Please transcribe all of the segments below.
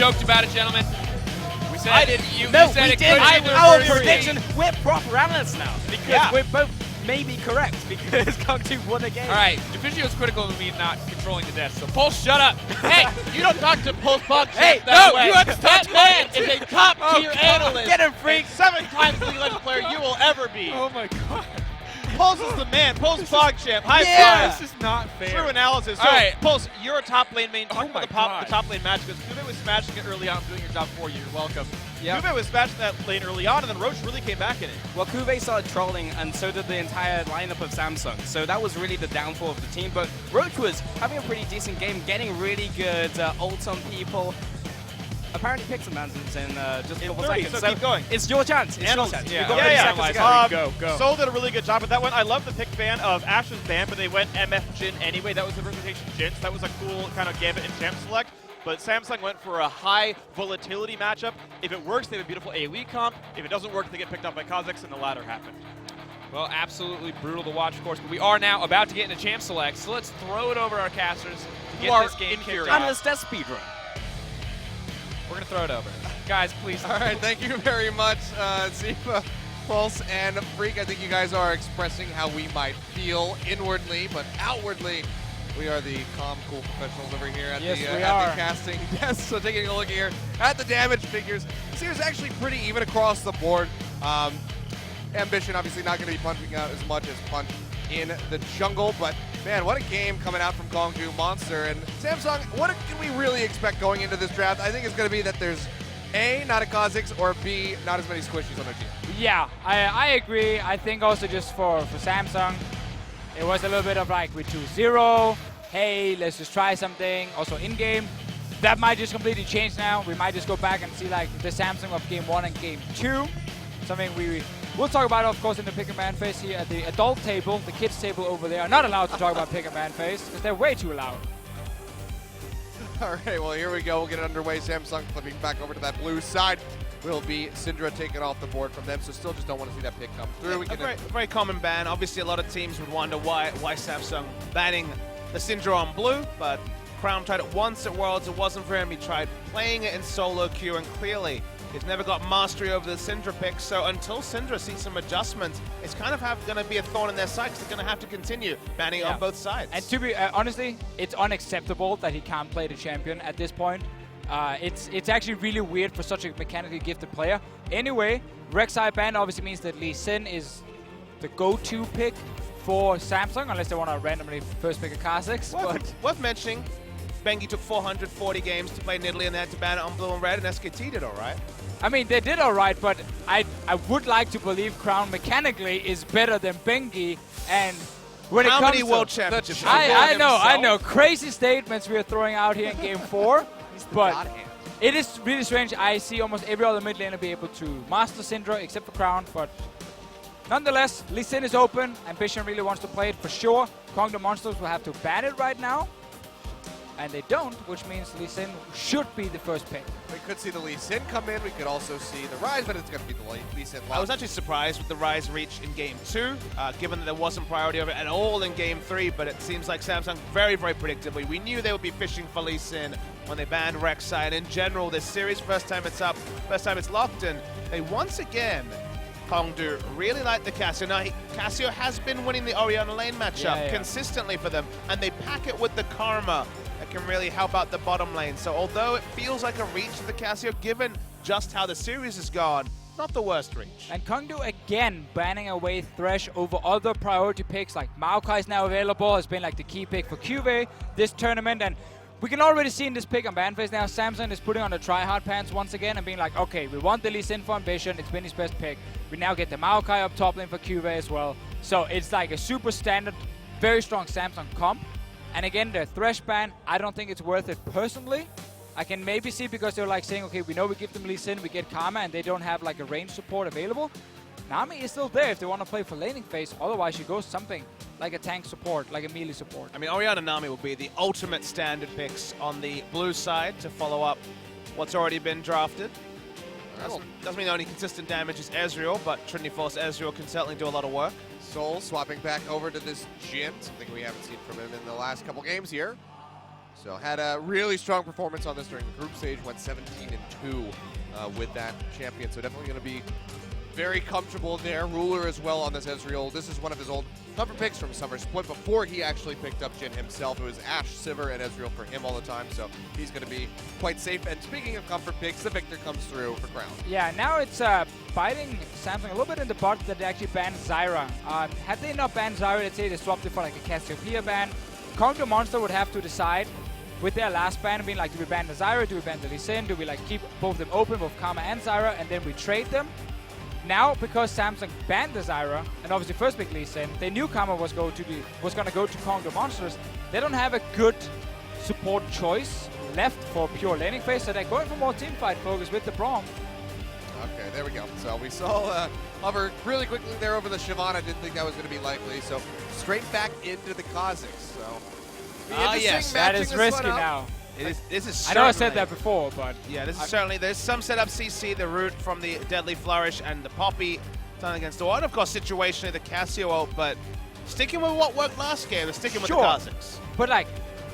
joked about it, gentlemen. We said I didn't. You No, said we it did. couldn't. Our prediction. We're proper analysts now because Yeah. we're both maybe correct because Kongdoo won a game. All right, Division was critical of me not controlling the desk. So Pulse, shut up. Hey, you don't talk to Pulse Bug. Hey, that no, way. you have to stop That man talking is a top-tier analyst. Get him, freak. 7-time League of Legends player you will ever be. Oh my god. Pulse is the man. Pulse PogChamp. High Yeah. five. This is not fair. True analysis. So, All right. Pulse, you're a top lane main. Talk my about God. the top lane match because Kube was smashing it early on, doing your job for you. You're welcome. Yep. Kube was smashing that lane early on, and then Roche really came back in it. Well, Kube started trolling, and so did the entire lineup of Samsung. So that was really the downfall of the team. But Roach was having a pretty decent game, getting really good ults on people. Apparently picked some mans in just a couple 30, seconds. so keep going. It's your chance. It's your chance. Yeah, You've got yeah, 30 yeah. seconds to go. Go. Soul did a really good job with that one. I love the pick ban of Ash's ban, but they went MF Jin anyway. That was the rotation Jin, so that was a cool kind of Gambit and champ select. But Samsung went for a high volatility matchup. If it works, they have a beautiful AoE comp. If it doesn't work, they get picked up by Kazakhs, and the latter happened. Well, absolutely brutal to watch, of course. But we are now about to get into Champ Select, so let's throw it over to our casters to get this game kicked infuriated. off. Analyst death speedrun. We're going to throw it over. Guys, please. All right, thank you very much, Zipa, Pulse, and Freak. I think you guys are expressing how we might feel inwardly, but outwardly, we are the calm, cool professionals over here at, Yes, the, we at are. the casting desk. So taking a look here at the damage figures, this here is actually pretty even across the board. Ambition obviously not going to be punching out as much as Punch in the jungle, but man, what a game coming out from Kongdoo Monster. And Samsung, what can we really expect going into this draft? I think it's going to be that there's A, not a Kazakhs, or B, not as many squishies on their team. Yeah, I agree. I think also just for Samsung, it was a little bit of like with 2-0, hey, let's just try something. Also in-game, that might just completely change now. We might just go back and see like the Samsung of Game 1 and Game 2. Something we'll talk about, of course, in the pick and ban phase here at the adult table. The kids table over there are not allowed to talk about pick and ban phase because they're way too loud. All right, well, here we go. We'll get it underway. Samsung flipping back over to that blue side. Will be Syndra taken off the board from them, so still just don't want to see that pick come through. A very common ban. Obviously, a lot of teams would wonder why Samsung banning the Syndra on blue, but Crown tried it once at Worlds. It wasn't for him. He tried playing it in solo queue, and clearly he's never got mastery over the Syndra pick. So until Syndra sees some adjustments, it's kind of going to be a thorn in their side because they're going to have to continue banning on both sides. And to be honestly, it's unacceptable that he can't play the champion at this point. It's actually really weird for such a mechanically gifted player. Anyway, Rek'Sai ban obviously means that Lee Sin is the go-to pick for Samsung, unless they want to randomly first pick a Kazakhs. Worth mentioning, Bengi took 440 games to play in Italy and they had to ban it on blue and red, and SKT did all right. I mean, they did all right, but I would like to believe Crown mechanically is better than Bengi. And when How it comes many to world championships? I know. Crazy statements we are throwing out here in Game 4. But it is really strange. I see almost every other mid laner be able to master Syndra except for Crown. But nonetheless, Lee Sin is open. Ambition really wants to play it for sure. Kongdoo Monsters will have to ban it right now. And they don't, which means Lee Sin should be the first pick. We could see the Lee Sin come in. We could also see the Rise, but it's going to be the Lee Sin. I was actually surprised with the Rise reach in Game 2, given that there wasn't priority of it at all in Game 3, but it seems like Samsung very, very predictably. We knew they would be fishing for Lee Sin when they banned Rek'Sai, and in general, this series, first time it's up, first time it's locked in, they once again, Kongdoo really like the Cassio. Now, Cassio has been winning the Orianna lane matchup consistently for them, and they pack it with the Karma that can really help out the bottom lane. So although it feels like a reach for the Cassio, given just how the series has gone, not the worst reach. And Kongdoo again banning away Thresh over other priority picks like Maokai is now available, has been like the key pick for QV this tournament. And we can already see in this pick on ban phase now, Samsung is putting on the try-hard pants once again and being like, okay, we want the Lee Sin for Ambition, it's been his best pick. We now get the Maokai up top lane for QV as well. So it's like a super standard, very strong Samsung comp. And again, the Thresh ban, I don't think it's worth it personally. I can maybe see because they're like saying, okay, we know we give them Lee Sin, we get Karma, and they don't have like a range support available. Nami is still there if they want to play for laning phase. Otherwise, you go something like a tank support, like a melee support. I mean, Orianna and Nami will be the ultimate standard picks on the blue side to follow up what's already been drafted. Doesn't mean the only consistent damage is Ezreal, but Trinity Force Ezreal can certainly do a lot of work. Soul swapping back over to this Jhin, something we haven't seen from him in the last couple games here. So had a really strong performance on this during the group stage, went 17-2 with that champion. So definitely going to be very comfortable there. Ruler as well on this Ezreal. This is one of his old comfort picks from Summer Split before he actually picked up Jhin himself. It was Ashe, Sivir, and Ezreal for him all the time, so he's going to be quite safe. And speaking of comfort picks, the Victor comes through for Crown. Yeah, now it's biting Samsung a little bit in the butt that they actually banned Zyra. Had they not banned Zyra, let's say they swapped it for like a Cassiopeia ban, Kongdoo Monster would have to decide with their last ban, being like, do we ban the Zyra, do we ban the Lee Sin, do we like keep both of them open, both Karma and Zyra, and then we trade them? Now, because Samsung banned the Zyra, and obviously first pick Lee Sin, they knew Karma was going to go to Kongdoo Monsters. They don't have a good support choice left for pure laning phase, so they're going for more teamfight focus with the Braum. Okay, there we go. So we saw hover really quickly there over the Shyvana. Didn't think that was going to be likely. So straight back into the Kha'Zix. So yes, that is risky now. This is I know I said that before, but yeah, this is certainly, there's some setup CC, the root from the Deadly Flourish and the Poppy done against the one. Of course, situationally, the Cassio ult, but sticking with what worked last game, sticking with the Kha'Zix. But like,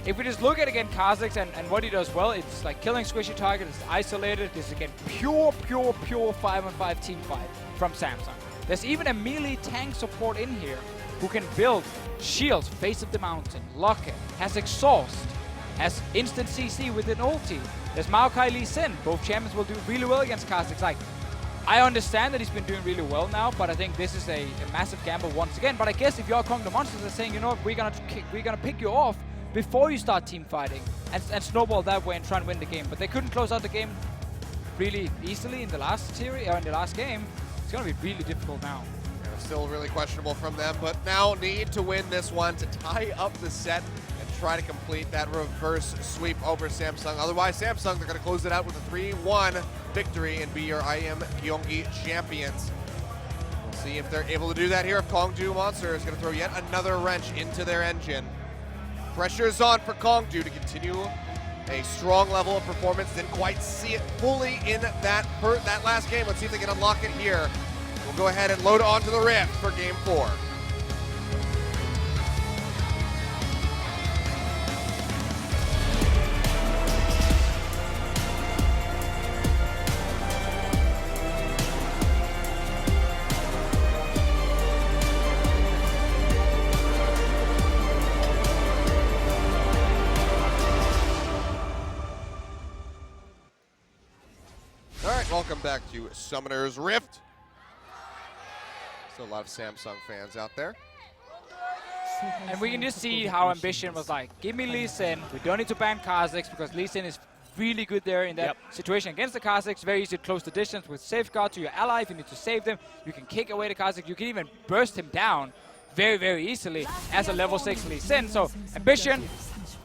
if we just look at again Kha'Zix and what he does well, it's like killing squishy targets, it's isolated, it's again pure 5-on-5 team fight from Samsung. There's even a melee tank support in here who can build shields, face of the mountain, lock it, has exhaust, has instant CC with an ulti. There's Maokai Lee Sin. Both champions will do really well against Kha'Zix. Like, I understand that he's been doing really well now, but I think this is a massive gamble once again. But I guess if you're Kongdoo Monsters, they're saying, you know what, we're gonna pick you off before you start team fighting and snowball that way and try and win the game. But they couldn't close out the game really easily in the last series or in the last game. It's gonna be really difficult now. Yeah, still really questionable from them, but now need to win this one to tie up the set and try to complete that reverse sweep over Samsung. Otherwise, Samsung, they're going to close it out with a 3-1 victory and be your IEM Gyeonggi champions. We'll see if they're able to do that here. If Kongdoo Monster is going to throw yet another wrench into their engine. Pressure's on for Kongdoo to continue a strong level of performance. Didn't quite see it fully in that last game. Let's see if they can unlock it here. We'll go ahead and load onto the Rift for Game 4. Welcome back to Summoner's Rift. Still a lot of Samsung fans out there. And we can just see how Ambition was like, give me Lee Sin. We don't need to ban Kha'Zix because Lee Sin is really good there in that situation against the Kha'Zix. Very easy to close the distance with safeguard to your ally. If you need to save them, you can kick away the Kha'Zix. You can even burst him down very easily as a level 6 Lee Sin. So Ambition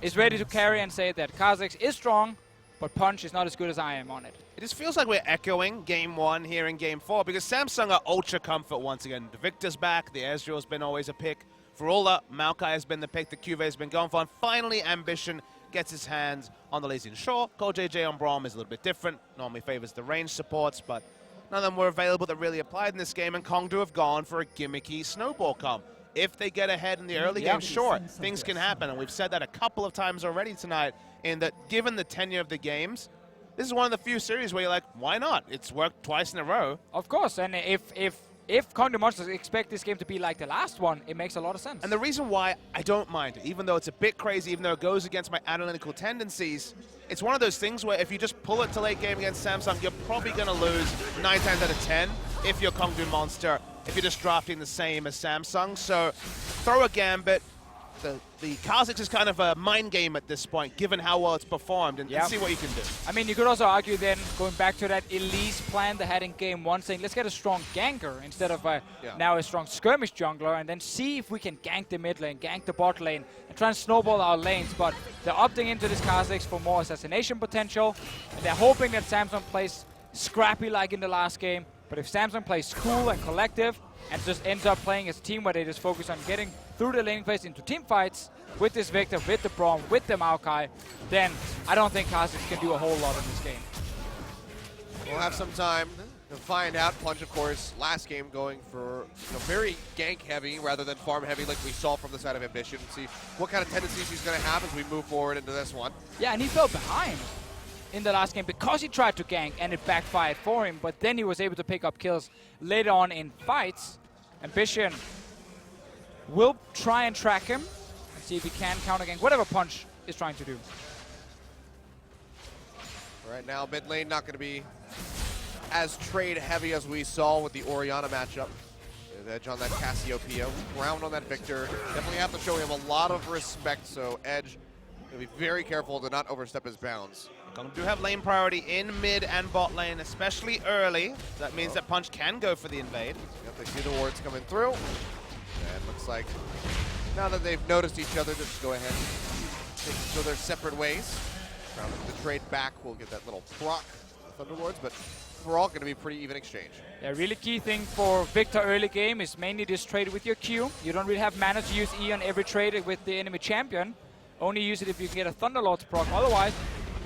is ready to carry and say that Kha'Zix is strong, but Punch is not as good as I am on it. It just feels like we're echoing Game 1 here in Game 4 because Samsung are ultra comfort once again. The Victor's back, the Ezreal's been always a pick. For all that, Maokai has been the pick, the QV has been going for, and finally Ambition gets his hands on the Lee Sin. Sure, Go JJ on Braum is a little bit different, normally favors the range supports, but none of them were available that really applied in this game, and Kongdoo have gone for a gimmicky snowball comp. If they get ahead in the early game, sure, things can happen, and we've said that a couple of times already tonight, in that given the tenure of the games, this is one of the few series where you're like, why not? It's worked twice in a row. Of course, and if Kongdoo Monsters expect this game to be like the last one, it makes a lot of sense. And the reason why I don't mind it, even though it's a bit crazy, even though it goes against my analytical tendencies, it's one of those things where if you just pull it to late game against Samsung, you're probably going to lose 9 times out of 10 if you're Kongdoo Monster, if you're just drafting the same as Samsung. So throw a Gambit. The Kha'Zix is kind of a mind game at this point, given how well it's performed, and see what you can do. I mean, you could also argue then, going back to that Elise plan they had in Game 1, saying, let's get a strong ganker instead of now a strong skirmish jungler, and then see if we can gank the mid lane, gank the bot lane, and try and snowball our lanes. But they're opting into this Kha'Zix for more assassination potential, and they're hoping that Samsung plays scrappy like in the last game. But if Samsung plays cool and collective, and just ends up playing as a team where they just focus on getting through the laning phase into team fights with this Victor, with the Braum, with the Maokai, then I don't think Kha'Zix can do a whole lot in this game. We'll have some time To find out, Punch, of course, last game going for very gank heavy rather than farm heavy like we saw from the side of Ambition. See what kind of tendencies he's going to have as we move forward into this one. Yeah, and he fell behind in the last game because he tried to gank and it backfired for him, but then he was able to pick up kills later on in fights. Ambition will try and track him and see if he can counter gank whatever Punch is trying to do. Right now, mid lane not going to be as trade heavy as we saw with the Orianna matchup. There's Edge on that Cassiopeia, ground on that Victor. Definitely have to show him a lot of respect, so Edge will be very careful to not overstep his bounds. Kongdoo have lane priority in mid and bot lane, especially early. That means that Punch can go for the invade. Yep, they see the wards coming through. And looks like now that they've noticed each other, just go ahead and take each other separate ways. Round the trade back, we'll get that little proc, the Thunderlords, but overall going to be a pretty even exchange. A really key thing for Victor early game is mainly just trade with your Q. You don't really have mana to use E on every trade with the enemy champion. Only use it if you can get a Thunderlord to proc. Otherwise,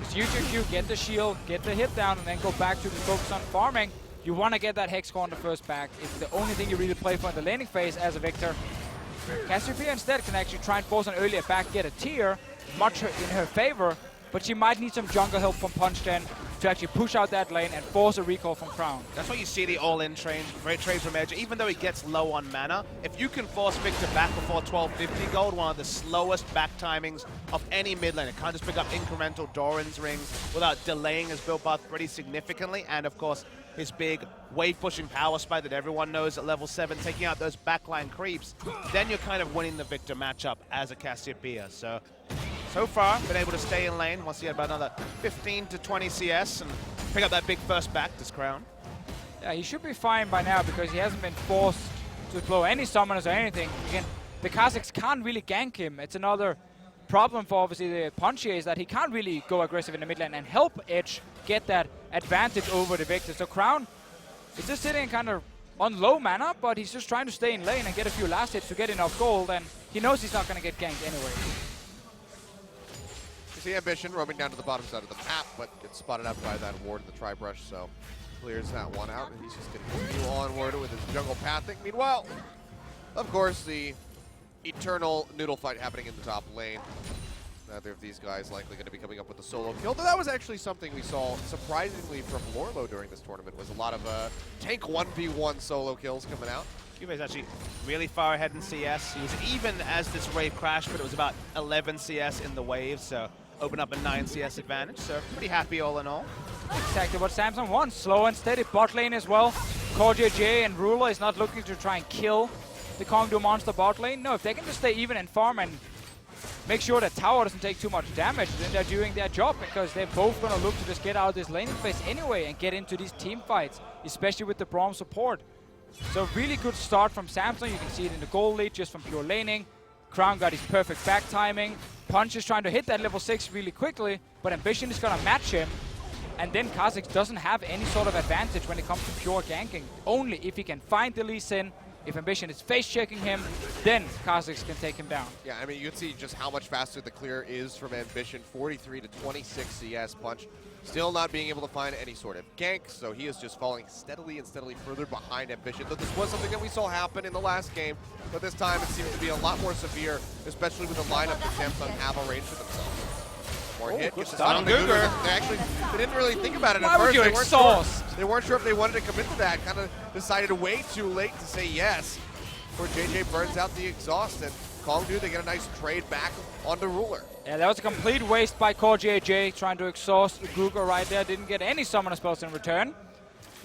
just use your Q, get the shield, get the hit down, and then go back to the focus on farming. You want to get that Hex score on the first back. It's the only thing you really play for in the laning phase as a Victor. Cassiopeia instead can actually try and force an earlier back, get a tier, much in her favor, but she might need some jungle help from Punch then to actually push out that lane and force a recall from Crown. That's why you see the all-in trade from Edge. Even though he gets low on mana, if you can force Victor back before 1250 gold, one of the slowest back timings of any mid lane. It can't just pick up incremental Doran's rings without delaying his build path pretty significantly. And of course, his big wave-pushing power spike that everyone knows at level 7, taking out those backline creeps, then you're kind of winning the Victor matchup as a Cassiopeia. So far, been able to stay in lane. Once you get about another 15 to 20 CS and pick up that big first back, this Crown. Yeah, he should be fine by now because he hasn't been forced to blow any summoners or anything. Again, the Kazakhs can't really gank him. It's another problem for obviously the Punch here is that he can't really go aggressive in the mid lane and help Edge get that advantage over the Victor. So Crown is just sitting kind of on low mana, but he's just trying to stay in lane and get a few last hits to get enough gold, and he knows he's not going to get ganked anyway. You see Ambition roaming down to the bottom side of the map, but gets spotted out by that ward in the Tri-Brush, so clears that one out, and he's just going to continue onward with his jungle pathing. Meanwhile, of course, the eternal noodle fight happening in the top lane. Neither of these guys likely going to be coming up with a solo kill, though that was actually something we saw surprisingly from Lorlo during this tournament, was a lot of tank 1v1 solo kills coming out. Cube's actually really far ahead in CS. He was even as this wave crashed, but it was about 11 CS in the wave, so open up a 9 CS advantage, so pretty happy all in all. Exactly what Samsung wants. Slow and steady bot lane as well. Core JJ and Ruler is not looking to try and kill the Kongdoo monster bot lane. No, if they can just stay even and farm and make sure that tower doesn't take too much damage, then they're doing their job, because they're both going to look to just get out of this laning phase anyway and get into these team fights, especially with the Braum support. So really good start from Samsung. You can see it in the gold lead just from pure laning. Crown got his perfect back timing. Punch is trying to hit that level 6 really quickly, but Ambition is going to match him. And then Kha'Zix doesn't have any sort of advantage when it comes to pure ganking. Only if he can find the Lee Sin. If Ambition is face-checking him, then Kha'Zix can take him down. Yeah, I mean, you can see just how much faster the clear is from Ambition. 43 to 26 CS. Punch still not being able to find any sort of gank, so he is just falling steadily and steadily further behind Ambition. Though this was something that we saw happen in the last game, but this time it seems to be a lot more severe, especially with the lineup that Samsung have arranged for themselves. More hit, gets the stun on the Cougar. They didn't really think about it at first. They weren't sure if they wanted to commit to that. Kind of decided way too late to say yes. Before JJ burns out the exhaust, and Kongdoo, they get a nice trade back onto Ruler. Yeah, that was a complete waste by Core JJ, trying to exhaust Guga right there. Didn't get any summoner spells in return.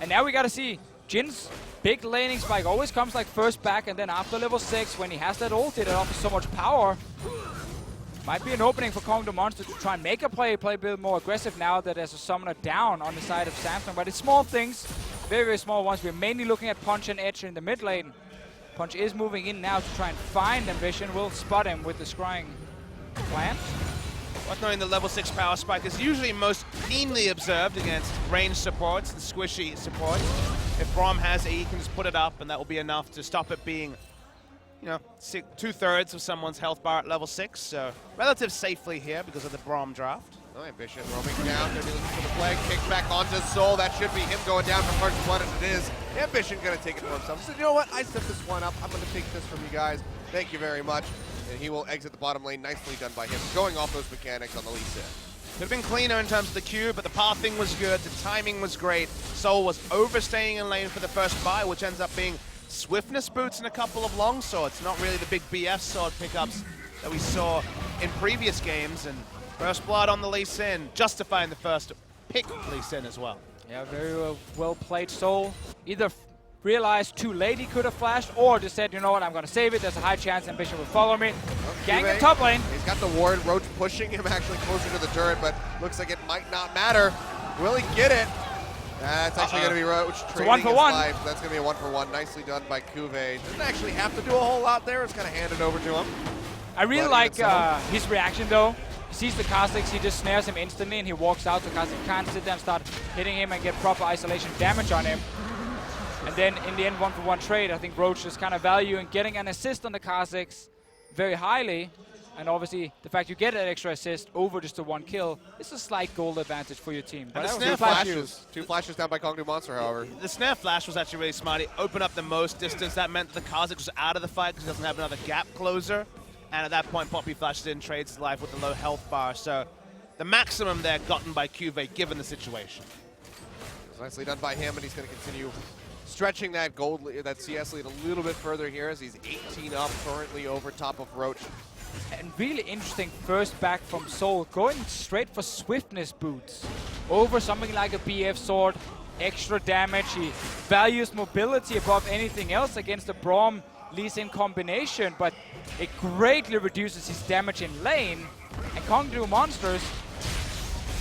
And now we got to see Jin's big laning spike always comes like first back, and then after level 6, when he has that ulti that offers so much power, might be an opening for Kongdoo Monster to try and make a play a bit more aggressive now that there's a summoner down on the side of Samsung. But it's small things, very, very small ones. We're mainly looking at Punch and Edge in the mid lane. Punch is moving in now to try and find Ambition. We'll spot him with the scrying plant. Worth knowing the level 6 power spike is usually most keenly observed against ranged supports and squishy supports. If Braum has it, he can just put it up, and that will be enough to stop it being, you know, 2/3 of someone's health bar at level 6. So relative safely here because of the Braum draft. Oh, Ambition roaming down. Gonna be looking for the flag. Kick back onto Soul. That should be him going down for first blood, and it is. Ambition gonna take it for himself. He said, you know what? I stepped this one up. I'm gonna take this from you guys. Thank you very much. And he will exit the bottom lane. Nicely done by him. Going off those mechanics on the Lee Sin. Could have been cleaner in terms of the queue, but the pathing was good, the timing was great. Soul was overstaying in lane for the first buy, which ends up being swiftness boots and a couple of long swords. Not really the big BF sword pickups that we saw in previous games. And first blood on the Lee Sin, justifying the first pick Lee Sin as well. Yeah, very well played, Soul. Either realized too late he could have flashed, or just said, you know what, I'm going to save it. There's a high chance Ambition will follow me. Gang in top lane. He's got the ward. Roach pushing him actually closer to the turret, but looks like it might not matter. Will he get it? That's actually going to be Roach trading his life. That's going to be a 1-for-1. Nicely done by Kuve. Doesn't actually have to do a whole lot there. It's kind of handed over to him. I really like his reaction though. He sees the Kha'Zix, he just snares him instantly, and he walks out, so Kha'Zix can't sit there and start hitting him and get proper isolation damage on him. And then in the end, 1-for-1 trade, I think Roach is kind of valuing getting an assist on the Kha'Zix very highly. And obviously, the fact you get an extra assist over just a 1 kill is a slight gold advantage for your team. And But the snare flashes. 2 flashes down by Kongdoo Monster, however. The snare flash was actually really smart. It opened up the most distance. That meant that the Kha'Zix was out of the fight because he doesn't have another gap closer. And at that point, Poppy flashes in, trades his life with the low health bar. So the maximum there gotten by Kuve, given the situation. It was nicely done by him, and he's going to continue stretching that gold, that CS lead a little bit further here as he's 18 up currently over top of Roach. And really interesting first back from Soul, going straight for swiftness boots over something like a BF sword, extra damage. He values mobility above anything else against the Braum Lee Sin combination, but it greatly reduces his damage in lane. And Kongdoo Monsters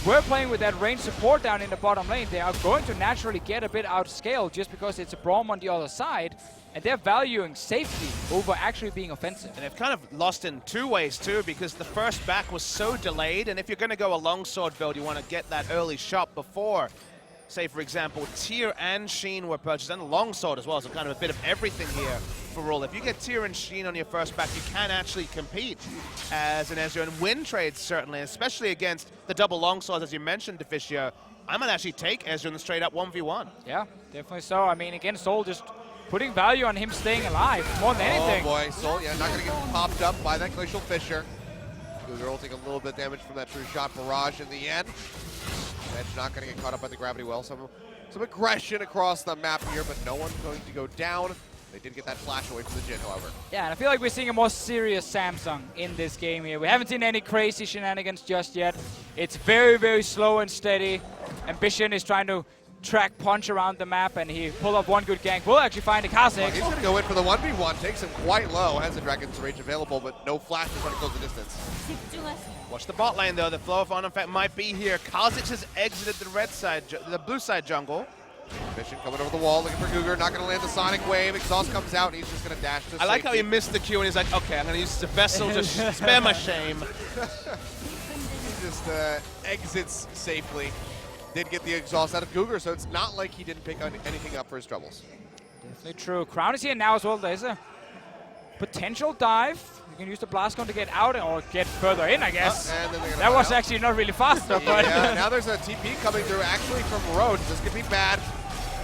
were playing with that range support down in the bottom lane. They are going to naturally get a bit outscaled just because it's a Braum on the other side. And they're valuing safety over actually being offensive. And they've kind of lost in 2 ways too, because the first back was so delayed, and if you're going to go a longsword build, you want to get that early shot before, say for example, Tyr and Sheen were purchased, and longsword as well, so kind of a bit of everything here for Roll. If you get Tyr and Sheen on your first back, you can actually compete as an Ezreal and win trades certainly, especially against the double longswords as you mentioned, Deficio. I might actually take Ezreal in the straight up 1v1. Yeah, definitely so. I mean, again, Soul just putting value on him staying alive more than anything. Oh boy, Soul, yeah, not going to get popped up by that Glacial Fissure. Cougar will take a little bit of damage from that true shot barrage in the end. Edge not going to get caught up by the gravity well. Some aggression across the map here, but no one's going to go down. They did get that flash away from the Jhin, however. Yeah, and I feel like we're seeing a more serious Samsung in this game here. We haven't seen any crazy shenanigans just yet. It's very, very slow and steady. Ambition is trying to track punch around the map, and he pulled up one good gank. We'll actually find a Kha'Zix. Well, he's going to go in for the 1v1. Takes him quite low. Has a Dragon's Rage available, but no flash to try to close the distance. Watch the bot lane though. The flow of on effect might be here. Kha'Zix has exited the red side, the blue side jungle. Ambition coming over the wall, looking for Cougar. Not going to land the Sonic Wave. Exhaust comes out, and he's just going to dash to I like how he missed the Q, and he's like, okay, I'm going to use the vessel to spare my shame. He just exits safely. Did get the exhaust out of Cougar, so it's not like he didn't pick anything up for his troubles. Definitely true. Crown is here now as well. There's a potential dive. You can use the blast gun to get out or get further in, I guess. And then that was actually not really fast, though. But yeah, now there's a TP coming through actually from Roach. This could be bad.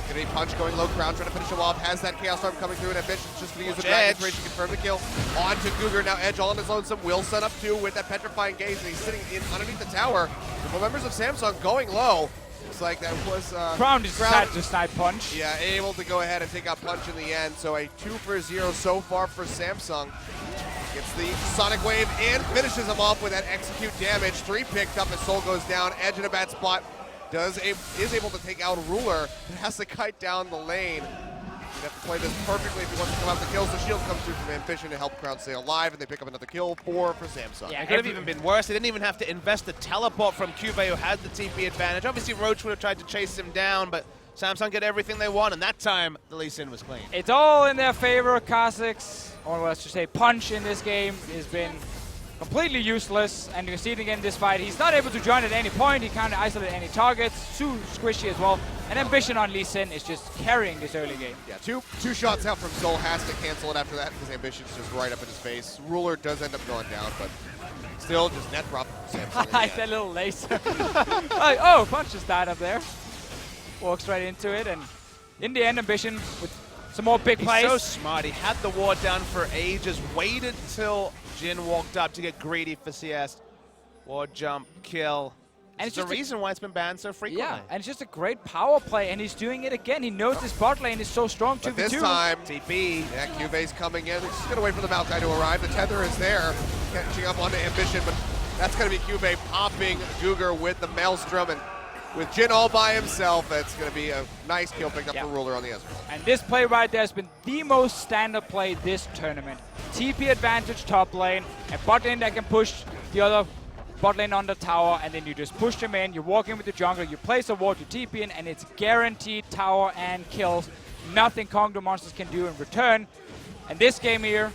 Gonna be punch going low. Crown trying to finish him off. Has that Chaos Storm coming through, and Ambition's just gonna use the Dragon's Rage to confirm the kill. On to Cougar. Now Edge all on his lonesome. Will set up too with that Petrifying Gaze, and he's sitting in underneath the tower. The members of Samsung going low. Looks like that was Crown decided to snipe punch. Yeah, able to go ahead and take out punch in the end. So a 2-for-0 so far for Samsung. Gets the Sonic Wave in, finishes him off with that execute damage. 3 picked up as Soul goes down. Edge in a bad spot. Is able to take out Ruler, but has to kite down the lane. He'd have to play this perfectly if he wants to come out the kills. The shield comes through from Ambition to help Crown stay alive, and they pick up another kill. 4 for Samsung. Yeah, it could have even been worse. They didn't even have to invest the teleport from Cuvée, who had the TP advantage. Obviously, Roach would have tried to chase him down, but Samsung get everything they want, and that time, the Lee Sin was clean. It's all in their favor. Kha'Zix, or let's just say punch in this game, has been completely useless, and you can see it again in this fight. He's not able to join at any point. He can't isolate any targets. Too squishy as well. And Ambition on Lee Sin is just carrying this early game. Yeah, two shots out from Soul. Has to cancel it after that because Ambition's just right up in his face. Ruler does end up going down, but Still just net drop Samsung. I like that little laser. Oh, Punch just died up there. Walks right into it, and in the end, Ambition with some more big plays. He's so smart. He had the ward down for ages, waited till Jin walked up to get greedy for CS. Ward jump, kill. And it's the reason why it's been banned so frequently. Yeah, and it's just a great power play, and he's doing it again. He knows this bot lane is so strong, 2v2. But this time, TP. yeah, Cuvier's coming in. They're just going to wait for the Maokai to arrive. The tether is there, catching up onto Ambition, but that's going to be Cuvier popping Googer with the Maelstrom, and with Jin all by himself, that's going to be a nice kill picked up for Ruler on the Ezreal. And this play right there has been the most standard play this tournament. TP advantage top lane, and bot lane that can push the other bot lane on the tower, and then you just push them in, you walk in with the jungler, you place a ward, you TP in, and it's guaranteed tower and kills. Nothing Kongdoo monsters can do in return. And this game here,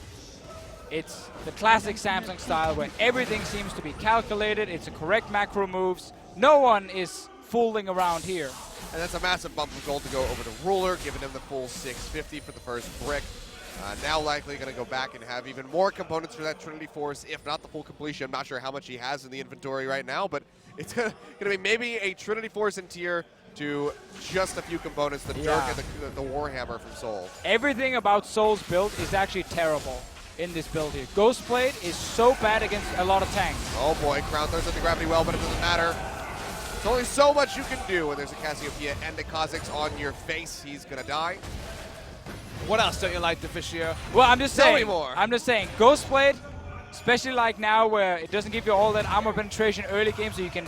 it's the classic Samsung style where everything seems to be calculated, it's the correct macro moves, no one is fooling around here. And that's a massive bump of gold to go over to Ruler, giving him the full 650 for the first brick. Now likely going to go back and have even more components for that Trinity Force, if not the full completion. I'm not sure how much he has in the inventory right now, but it's going to be maybe a Trinity Force in tier to just a few components, the Dirk and the Warhammer from Soul. Everything about Soul's build is actually terrible in this build here. Ghostblade is so bad against a lot of tanks. Oh boy, Crown throws at the gravity well, but it doesn't matter. There's only so much you can do when there's a Cassiopeia and a Kha'Zix on your face. He's going to die. What else don't you like, Deficio? Well, I'm just Tell saying. me more. I'm just saying. Ghostblade, especially like now where it doesn't give you all that armor penetration early game, so you can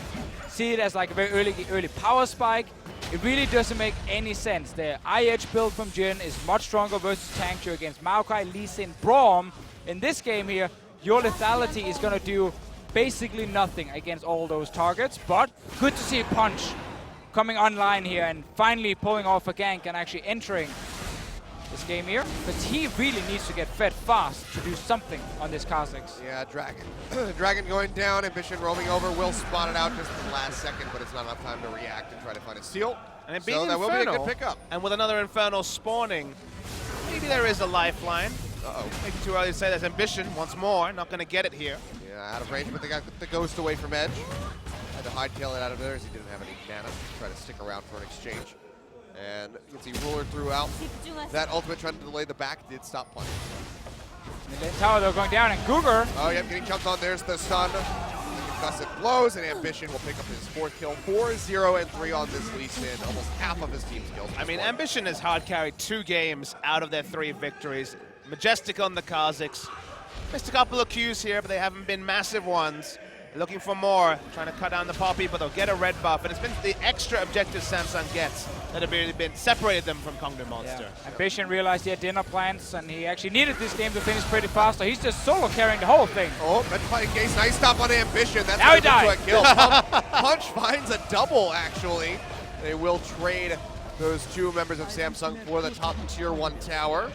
see it as like a very early power spike. It really doesn't make any sense. The IH build from Jin is much stronger versus Tankcho against Maokai, Lee Sin, Braum. In this game here, your lethality is going to do basically nothing against all those targets, but good to see Punch coming online here and finally pulling off a gank and actually entering this game here, because he really needs to get fed fast to do something on this Kha'Zix. Yeah, Dragon. Dragon going down, Ambition roaming over, will spot it out just at the last second, but it's not enough time to react and try to find a steal. And it So being that will be a Infernal, good pickup. And with another Infernal spawning, maybe there is a lifeline. Uh-oh. Maybe too early to say. There's Ambition once more, not going to get it here. Yeah, out of range, but they got the Ghost away from Edge. Had to hightail it out of there as he didn't have any mana to try to stick around for an exchange. And you can see Ruler threw out that ultimate, trying to delay the back, did stop Punch. The tower though going down, and Cougar. Oh, yep, getting jumped on. There's the stun. The concussive blows, and Ambition will pick up his fourth kill. 4-0-3 on this Lee Sin, almost half of his team's kills. I mean, Ambition has hard carried 2 games out of their 3 victories. Majestic on the Kha'Zix. Missed a couple of Qs here, but they haven't been massive ones. Looking for more, trying to cut down the Poppy, but they'll get a red buff. And it's been the extra objectives Samsung gets that have really been separated them from Kongdoo Monster. Yeah. Ambition realized he had dinner plans, and he actually needed this game to finish pretty fast, so he's just solo carrying the whole thing. Oh, red fighting Gaze, nice stop on Ambition. That's now he gonna died. lead to a kill. Punch finds a double, actually. They will trade those 2 members of Samsung for the top tier 1 tower.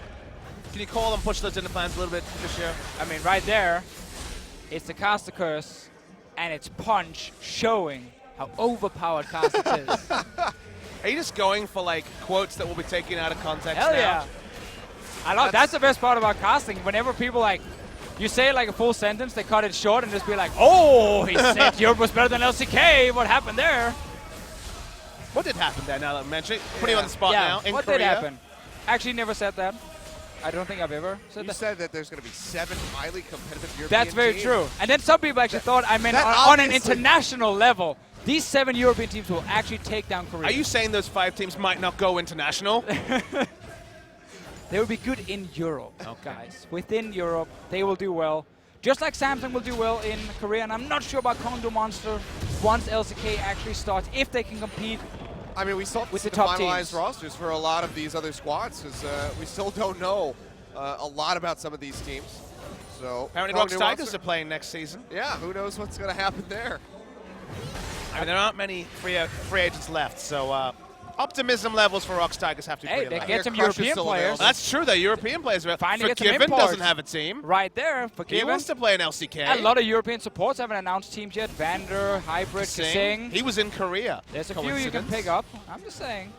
Can you call them push those into plans a little bit this year? I mean, right there, it's the caster curse, and it's Punch showing how overpowered Kha'Zix is. Are you just going for like quotes that will be taken out of context Hell now? yeah. I love that's the best part about casting. Whenever people like, you say like a full sentence, they cut it short and just be like, oh, he said Europe was better than LCK. What happened there? What did happen there now that I mentioned it? Putting you on the spot now. In what Korea. did happen? Actually never said that. I don't think I've ever said You that. said that there's going to be 7 highly competitive European That's very teams. true. And then some people actually thought I meant That on an obviously- international level. These 7 European teams will actually take down Korea. Are you saying those 5 teams might not go international? They will be good in Europe, guys. Within Europe, they will do well. Just like Samsung will do well in Korea, and I'm not sure about Kongdoo Monster once LCK actually starts, if they can compete. I mean, we still With see the the top finalized teams. rosters for a lot of these other squads, because we still don't know a lot about some of these teams. So Apparently Rox Tigers are playing next season. Yeah, who knows what's going to happen there. I mean, there aren't many free agents left, so optimism levels for Rox Tigers have to be Hey, pretty they high. get some Crush is European still players. available. That's true, though. European players are Finally get some Forgiven imports. doesn't have a team. Right there, He Forgiven. wants to play in LCK. A lot of European supports haven't announced teams yet. Vander, Hybrid, Sing. Kasing. He was in Korea. There's a few you can pick up. I'm just saying.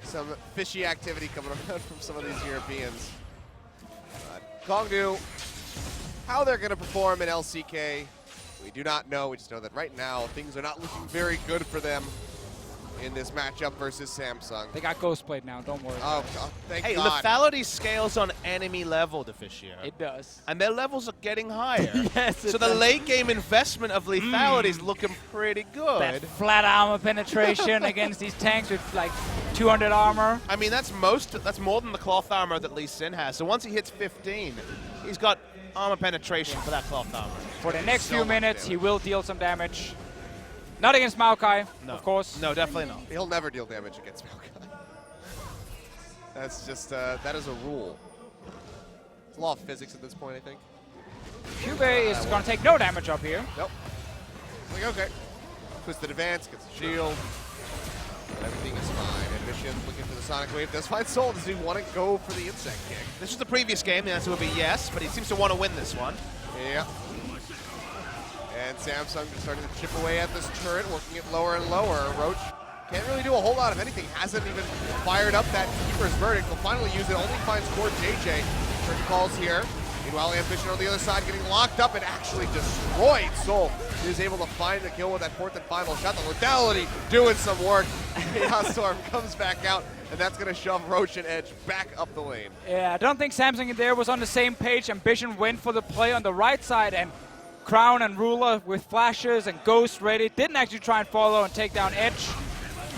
Some fishy activity coming around from some of these Europeans. Kongdoo How they're going to perform in LCK, we do not know. We just know that right now things are not looking very good for them in this matchup versus Samsung. They got Ghost Blade now, don't worry. Oh, thank Hey, God. lethality scales on enemy level, Deficio. It does. And their levels are getting higher. Yes, So the late game investment of lethality is looking pretty That good. flat armor penetration against these tanks with like 200 armor. I mean, that's more than the cloth armor that Lee Sin has. So once he hits 15, he's got armor penetration for that cloth armor. For the next So few much minutes, he damage. will deal some damage. Not against Maokai, No. of course. No, definitely not. He'll never deal damage against Maokai. That's just, that is a rule. It's a law of physics at this point, I think. Cube is going to take no damage up here. Nope. Like, okay. Twisted advance, gets a shield. But everything is fine. Ambition looking for the Sonic Wave. Does find Soul. Does he want to go for the insect kick? This was the previous game. The answer would be yes, but he seems to want to win this one. Yeah. And Samsung just starting to chip away at this turret, working it lower and lower. Roach can't really do a whole lot of anything. Hasn't even fired up that Keeper's Verdict. Will finally use it. Only finds Core JJ. Turn calls here. Meanwhile, Ambition on the other side getting locked up and actually destroyed. Soul is able to find the kill with that fourth and final shot. The lethality doing some work. Chaos Storm comes back out, and that's going to shove Roach and Edge back up the lane. Yeah, I don't think Samsung there was on the same page. Ambition went for the play on the right side, and Crown and Ruler with flashes and Ghost ready. Didn't actually try and follow and take down Edge.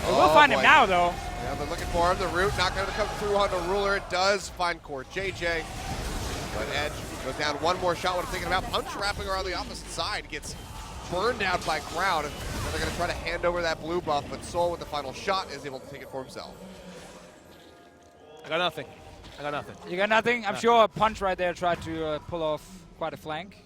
We'll find him boy. now, though. Yeah, they're looking for him. The root not going to come through on the Ruler. It does find Core JJ. But Edge goes down one more shot. What I'm thinking about. Punch wrapping around the opposite side. Gets burned out by Crown. And they're going to try to hand over that blue buff. But Soul with the final shot is able to take it for himself. I got nothing. I got nothing. You got nothing? I'm No. sure Punch right there tried to pull off quite a flank.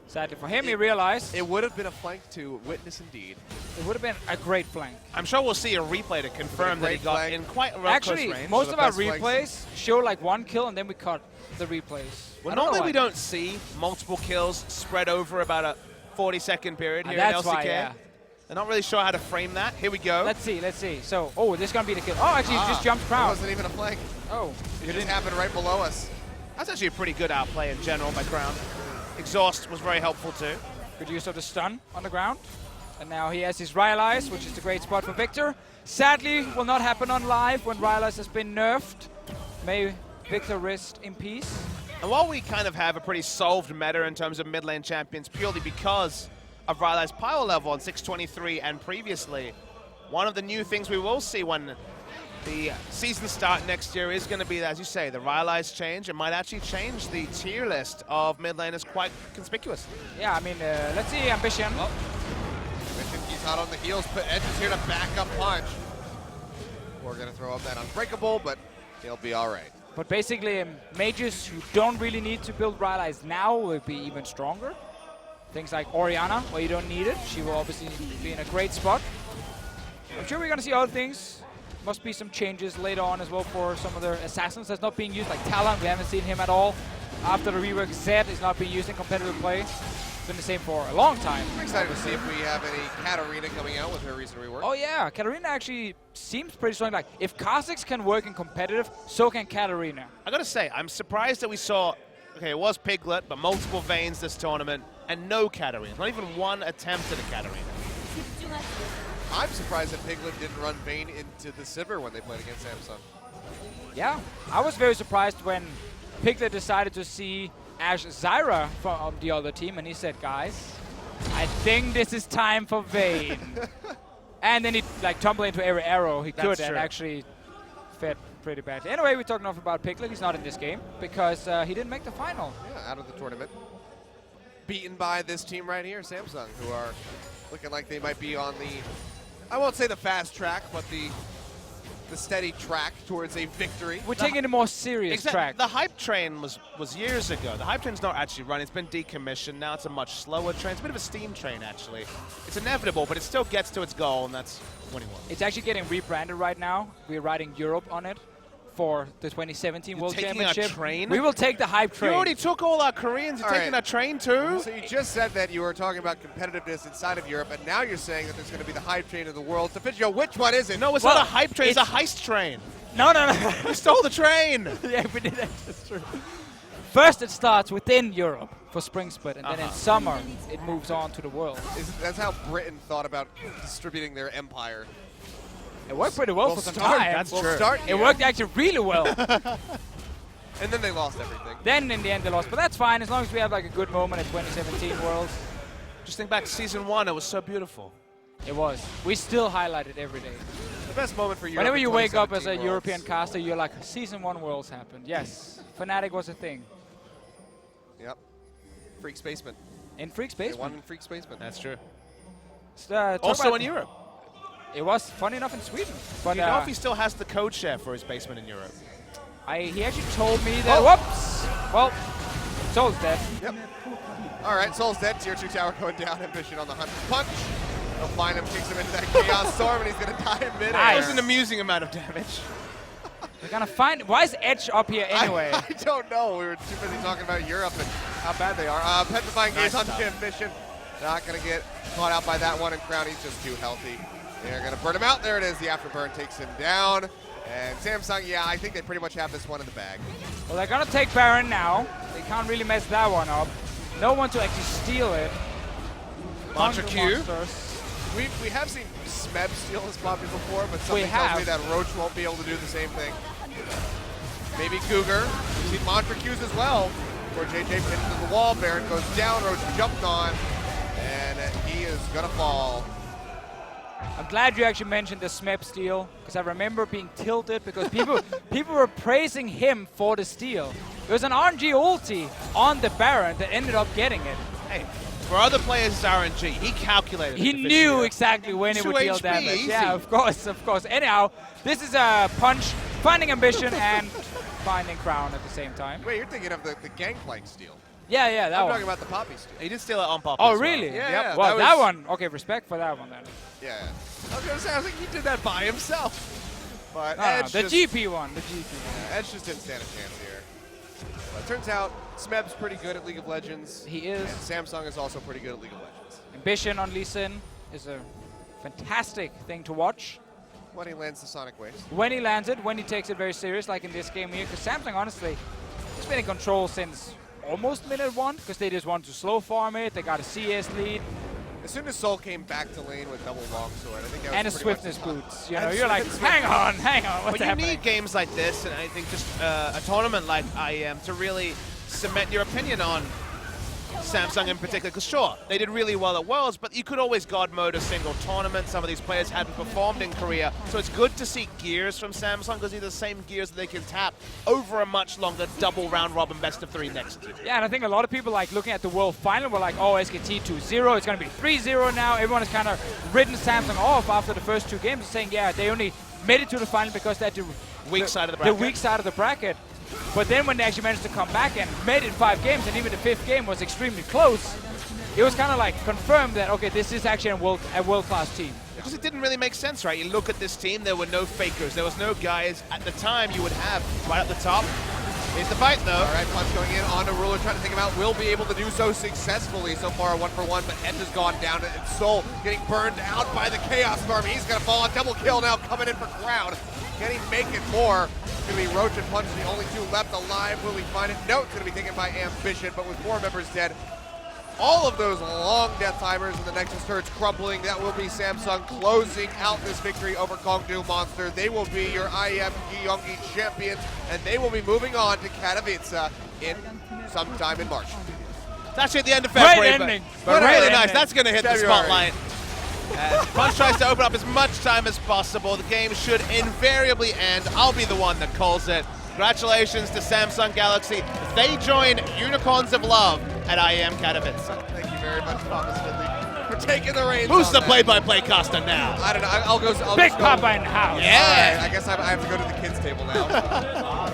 Sadly for him, he realized It would have been a flank to witness indeed. it would have been a great flank. I'm sure we'll see a replay to confirm that he great got flank. in quite a Actually, close range. most the of our best flanks. replays show like one kill and then we cut the replays. Well, I don't know normally why. we don't see multiple kills spread over about a 40-second period here That's in LCK. why, yeah. They're not really sure how to frame that. Here we go. Let's see, let's see. So, oh, this is going to be the kill. Oh, actually, he just jumped It Crown. wasn't even a flank. Oh, It just happened right below us. That's actually a pretty good outplay in general by Crown. Exhaust was very helpful too. good use of the stun on the ground. And now he has his Rylai's, which is the great spot for Victor. Sadly, will not happen on live when Rylai's has been nerfed. May Victor rest in peace. And while we kind of have a pretty solved meta in terms of mid lane champions purely because of Rylai's power level on 623 and previously, one of the new things we will see when the season start next year is going to be, as you say, the Rylai's change. It might actually change the tier list of mid laners quite conspicuous. Yeah, I mean, let's see Ambition. Mission he's hot on the heels, but Edge is here to back up Punch. We're going to throw up that Unbreakable, but he'll be all right. But basically, mages who don't really need to build Rylai's now will be even stronger. Things like Orianna, where you don't need it. She will obviously be in a great spot. I'm sure we're going to see other things. Must be some changes later on as well for some of the assassins that's not being used, like Talon. We haven't seen him at all. After the rework, Zed is not being used in competitive play. It's been the same for a long time. I'm excited to see if we have any Katarina coming out with her recent rework. Oh yeah, Katarina actually seems pretty strong. Like, if Kha'Zix can work in competitive, so can Katarina. I gotta say, I'm surprised that we saw, okay, it was Piglet, but multiple Vaynes this tournament, and no Katarina. Not even one attempt at a Katarina. I'm surprised that Piglet didn't run Vayne into the Sivir when they played against Samsung. Yeah, I was very surprised when Piglet decided to see Ash Zyra from the other team, and he said, guys, I think this is time for Vayne. And then he like tumbled into every arrow he could and true. actually fed pretty badly. Anyway, we talked enough about Piglet. He's not in this game because he didn't make the final. Yeah, out of the tournament. Beaten by this team right here, Samsung, who are looking like they might be on the, I won't say the fast track, but the steady track towards a victory. We're taking a more serious track. The hype train was years ago. The hype train's not actually running. It's been decommissioned. Now it's a much slower train. It's a bit of a steam train, actually. It's inevitable, but it still gets to its goal, and that's winning one. It's actually getting rebranded right now. We're riding Europe on it for the 2017 World taking Championship. our train? We will take the hype train. You already took all our Koreans. You're All taking right. our train, too? So you just said that you were talking about competitiveness inside of Europe, and now you're saying that there's going to be the hype train of the world. Sufficient, which one is it? No, it's Well, not a hype train. It's a it's- heist train. No. You stole the train. Yeah, we did that. That's true. First, it starts within Europe for spring split, and then in summer it moves on to the world. That's how Britain thought about distributing their empire. It worked pretty well for some time. That's We'll true. start It here. worked actually really well. And then they lost everything. Then in the end they lost, but that's fine as long as we have like a good moment at 2017 Worlds. Just think back to season 1. It was so beautiful. It was. We still highlight it every day. The best moment for Europe. Whenever in you wake up as a 2017 Worlds. European caster, you're like, season 1 Worlds happened. Yes, Fnatic was a thing. Yep. Freak Spaceman. In Freak They Space. won in Freak Spaceman. That's true. Also in Europe. It was funny enough in Sweden. But Do you know if he still has the code share for his basement in Europe? he actually told me that. Whoops! Well, Soul's dead. Yep. All right, Soul's dead. Tier 2 tower going down. Ambition on the hunt. Punch. They'll find him, kicks him into that Chaos Storm, and he's going to die in midair. That was an amusing amount of damage. We're gonna find. Why is Edge up here anyway? I don't know. We were too busy talking about Europe and how bad they are. Petrifying Gaze on Ambition. Not going to get caught out by that one, and Crown, he's just too healthy. They're going to burn him out. There it is. The afterburn takes him down. And Samsung, yeah, I think they pretty much have this one in the bag. Well, they're gonna take Baron now. They can't really mess that one up. No one to actually steal it. Mantra Q. We have seen Smeb steal his Poppy before, but We something tells have. me that Roach won't be able to do the same thing. Maybe Cougar. We've seen Mantra Qs as well, where JJ pinned into the wall. Baron goes down. Roach jumped on, and he is gonna fall. I'm glad you actually mentioned the Smeb steal, because I remember being tilted because people were praising him for the steal. It was an RNG ulti on the Baron that ended up getting it. Hey, for other players, it's RNG. He calculated. He the knew efficiency. exactly when it 2 would deal HP, damage. easy. Yeah, of course, of course. Anyhow, this is a punch, finding Ambition and finding Crown at the same time. Wait, you're thinking of the Gangplank steal. Yeah, that I'm one. talking about the Poppy steal. He did steal it on Poppy. Oh, as well. really? Yeah, yeah, Well, that that was- one. Okay, respect for that one then. Yeah. I was gonna say, I was like, he did that by himself. But No, Edge the just, GP one. The GP one. Edge just didn't stand a chance here. But it turns out Smeb's pretty good at League of Legends. He is. And Samsung is also pretty good at League of Legends. Ambition on Lee Sin is a fantastic thing to watch. When he lands the Sonic Waves. When he lands it, when he takes it very serious, like in this game here. Because Samsung, honestly, has been in control since almost minute 1, because they just want to slow farm it. They got a CS lead. As soon as Soul came back to lane with double longsword, I think that was And a pretty much swiftness the- boots. You And know, you're like, swiftness hang on, what's But you happening? need games like this, and I think just a tournament like IEM to really cement your opinion on Samsung in particular. Because sure, they did really well at Worlds, but you could always God mode a single tournament. Some of these players hadn't performed in Korea, so it's good to see gears from Samsung because these are the same gears that they can tap over a much longer double round robin best of 3 next year. Yeah, and I think a lot of people like looking at the World Final were like, oh, SKT 2-0, it's going to be 3-0 now. Everyone has kind of written Samsung off after the first 2 games, saying, yeah, they only made it to the final because they're Weak side of the bracket. The weak side of the bracket. But then when they actually managed to come back and made it 5 games, and even the 5th game was extremely close, it was kind of like confirmed that, okay, this is actually a world-class team. Because it didn't really make sense, right? You look at this team, there were no fakers. There was no guys at the time you would have right at the top. Here's the fight, though. All right, Punch going in on a Ruler, trying to take him out. Will be able to do so successfully so far, 1-for-1, but Edge has gone down, and Soul getting burned out by the Chaos Storm. He's going to fall on double kill now, coming in for Crown. Can he make it more? It's going to be Roach and Punch, the only 2 left alive. Will he find it? No, it's going to be taken by Ambition, but with 4 members dead, all of those long death timers and the Nexus turrets crumbling. That will be Samsung closing out this victory over Kongdoo Monster. They will be your IEM Gyeonggi champions, and they will be moving on to Katowice in sometime in March. It's actually at the end of February, ending. but Great really nice. ending. That's going to hit the February. spotlight. Punch tries to open up as much time as possible. The game should invariably end. I'll be the one that calls it. Congratulations to Samsung Galaxy. They join Unicorns of Love at IEM Katowice. Thank you very much, Thomas Finley, for taking the reins. Who's on the that. play-by-play caster now? I don't know. I'll go. Big just go. Papa in the house. Yeah. All right, I guess I have to go to the kids' table now.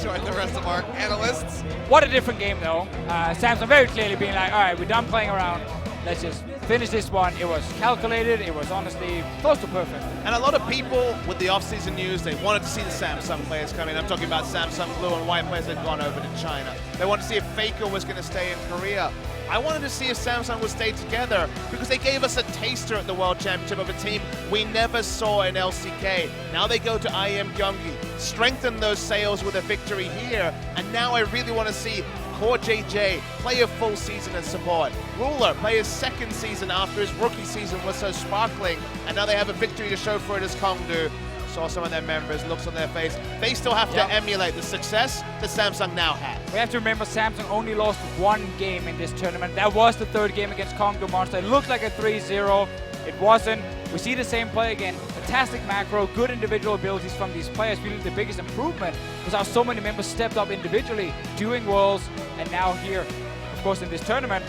Join the rest of our analysts. What a different game, though. Samsung very clearly being like, all right, we're done playing around. Let's just finish this one. It was calculated. It was honestly close to perfect. And a lot of people with the off-season news, they wanted to see the Samsung players come in. I'm talking about Samsung blue and white players that had gone over to China. They wanted to see if Faker was going to stay in Korea. I wanted to see if Samsung would stay together because they gave us a taster at the World Championship of a team we never saw in LCK. Now they go to IEM Gyeonggi, strengthen those sails with a victory here, and now I really want to see Core JJ play a full season in support. Ruler play his second season after his rookie season was so sparkling, and now they have a victory to show for it as Kongdoo. Saw some of their members, looks on their face. They still have to emulate the success that Samsung now has. We have to remember Samsung only lost one game in this tournament. That was the third game against Kongdoo Monster. It looked like a 3-0. It wasn't. We see the same play again. Fantastic macro, good individual abilities from these players. Really the biggest improvement was how so many members stepped up individually doing Worlds, and now here, of course, in this tournament,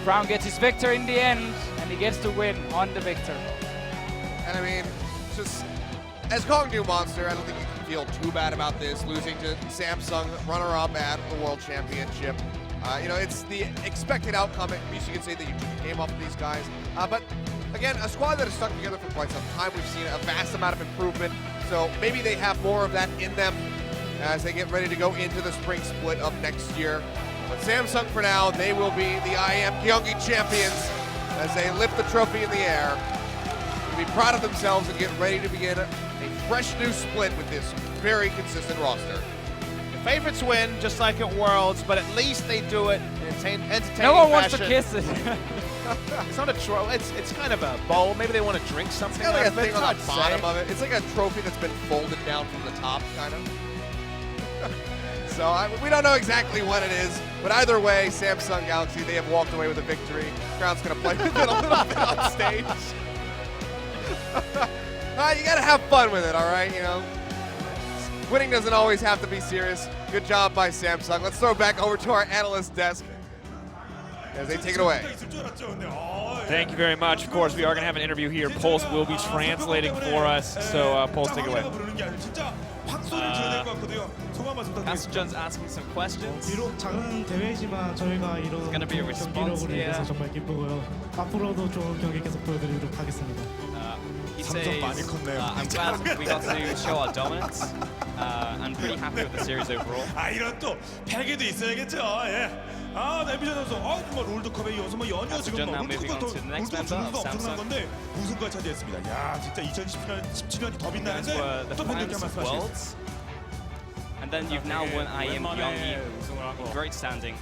Brown gets his victor in the end, and he gets to win on the victor. And I mean, just as Kongdoo Monster, I don't think you can feel too bad about this, losing to Samsung, runner-up at the World Championship. You know, it's the expected outcome. At least you can say that you took a game off of these guys. But again, a squad that has stuck together for quite some time. We've seen a vast amount of improvement. So maybe they have more of that in them as they get ready to go into the spring split of next year. But Samsung, for now, they will be the IEM Gyeonggi champions as they lift the trophy in the air. They'll be proud of themselves and get ready to begin a fresh new split with this very consistent roster. The favorites win, just like at Worlds, but at least they do it in entertaining No one wants fashion. to kiss it. It's not a trophy. It's kind of a bowl. Maybe they want to drink something. It's got like a out of it. thing It's on hard the to bottom say. of it. It's like a trophy that's been folded down from the top, kind of. So we don't know exactly what it is, but either way, Samsung Galaxy, they have walked away with a victory. Crown's going to play with it a little bit on stage. You got to have fun with it, all right? You know, winning doesn't always have to be serious. Good job by Samsung. Let's throw it back over to our analyst desk as they take it away. Thank you very much. Of course, we are going to have an interview here. Pulse will be translating for us, so Pulse, take it away. Castro's asking some questions. 비록 작은 대회지만 저희가 이런 gonna be a response 경기를 보게 here. 돼서 정말 기쁘고요. 앞으로도 좋은 경기 계속 보여드리도록 하겠습니다. He says, I'm glad we got to show our dominance. I'm pretty happy with the series overall. 이런 또 패기도 있어야겠죠. 예. 엠비션 선수, 정말 롤드컵에 이어서 연이어 지금 now moving on to the next member of 엄청난 Samsung. 건데 우승까지 차지했습니다. 야, 진짜 2017년이 더 Those 빛나는데 were the 또 팬들께 finals of 말씀하시겠어요. Worlds. And then you've now won IEM Gyeonggi. Great standing.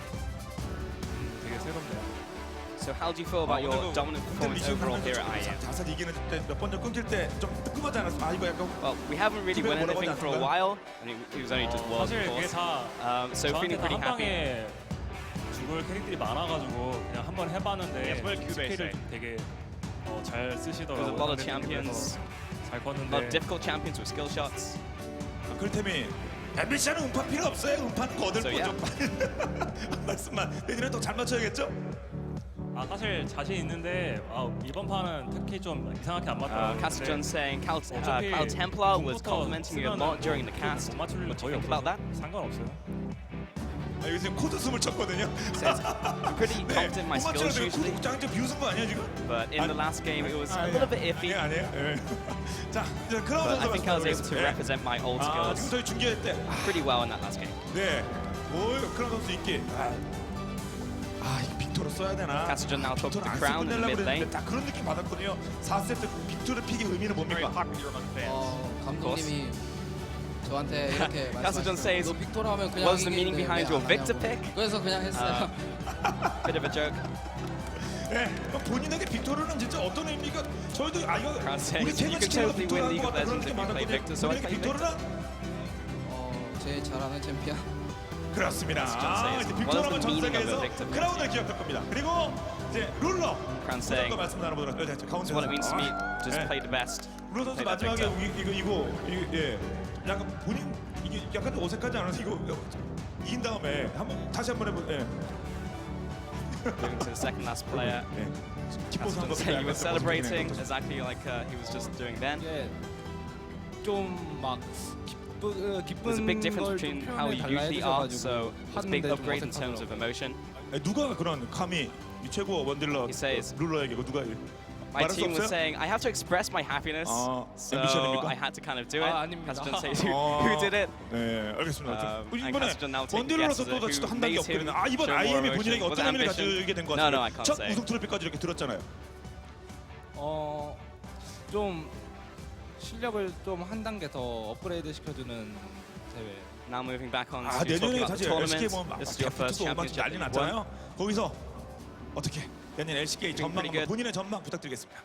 So how do you feel about your dominant performance overall here at IEM? 자산 이기는 때몇 번 좀 끊길 때 좀 뜨끔하지 않았어요? 이거 약간 Well, we haven't really won anything for a while. I mean, it was only just Worlds, of 사실 그게 course. 다 So feeling pretty 한 happy. 방에 죽을 캐릭터들이 많아가지고 그냥 한번 해봤는데 스킬을 되게 잘 There's a 쓰시더라고요. lot of champions, 잘 a lot of 컸는데 difficult champions with skill shots. 글템이 엠비션은 음판 필요 없어요. 음판 거들 So, 좀 말씀만 내년에 또 잘 맞춰야겠죠? 사실 자신 있는데 이번 판은 특히 좀 이상하게 안 맞더라고요. Castron saying Cloud 어차피 Templar was 공부터 complimenting you a lot during the cast. 못 맞출 일 What do you 거의 think about that? 상관없어요. 이거 지금 코드 숨을 쳤거든요. Says, I'm pretty confident in my skills usually, 코드 짱 비웃은 거 아니야 지금? but in the last game it was a little bit iffy. 아니에요. 예. 자, 이제 크라운 But I 선수 think I was able to 말씀드리겠습니다. represent my old 지금 skills 저희 중계할 때 pretty well in that last game. 네. 크라운 선수 인기. 이 빅토를 써야 되나? Castron now took 빅토를 the 안 crown 쓰고 in the 내려고 mid lane. 그랬는데 딱 그런 느낌 받았거든요. 4세트 빅토를 픽의 의미는 뭡니까? 감독님이 저한테 이렇게 Castron says, 너 빅토라 하면 그냥 what's the meaning 이기는데 behind 왜 your 안 Victor 하냐고. pick? 그래서 그냥 했어요. Bit of a joke. 네. 본인에게 빅토르는 진짜 어떤 의미가? 저희도 이거 Crown saying, 우리 you can 퇴근시키는 totally 빅토르 win 한것 League of 같다 그런 Legends 느낌 if you play 받았거든요. Victor, so I 본인에게 play Victor. 빅토르는 제일 잘하는 챔피언. 그렇습니다. says, 이제 what is 빅토르하면 the 전 meaning of 세계에서 a victim? 크라운을 기억할 겁니다. 그리고 이제 룰러. Crown saying, 룰러가 말씀 나눠보도록 하죠. 가운데. what it means to me, just play the best. 룰러 선수 play that 마지막에 Victor. 이거 예. 약간 본인 이게 약간 어색하지 않아서 이거 이긴 다음에 다시 한번 해보. 예. Moving to the second last player. 예. 기뻐서 한 Castron 거. saying you were celebrating exactly like he was just doing then. 좀막 There's a big difference between how you usually are, so it's a big upgrade in terms of emotion. 누가 그런 감히 이 최고 원딜러 He says, 룰러에게 누가 My 말할 수 team was 없어요? saying I have to express my happiness, so ambition입니까? I had to kind of do it. 아닙니다. Castron says who did it? 네, 알겠습니다. And 이번에 Castron now taking 원딜러로서 guesses at 또 who 한 단계 made him 업그레이드. 이번 show more IEM이 emotion. 본인에게 Was 어떤 it 의미를 ambition? 가지게 된 것 No, no, 같아요. I can't 첫 say. 우승 트로피까지 이렇게 들었잖아요. 좀 실력을 좀 한 단계 더 업그레이드 시켜주는 대회. Now moving back on 아 to talk 내년에 about the 사실 LCK tournament. 보면 This is your first 대표투도 오만 championship 난리 that you've won. 났잖아요. 거기서 어떻게 내년 LCK Doing 전망 pretty good. 본인의 전망 부탁드리겠습니다.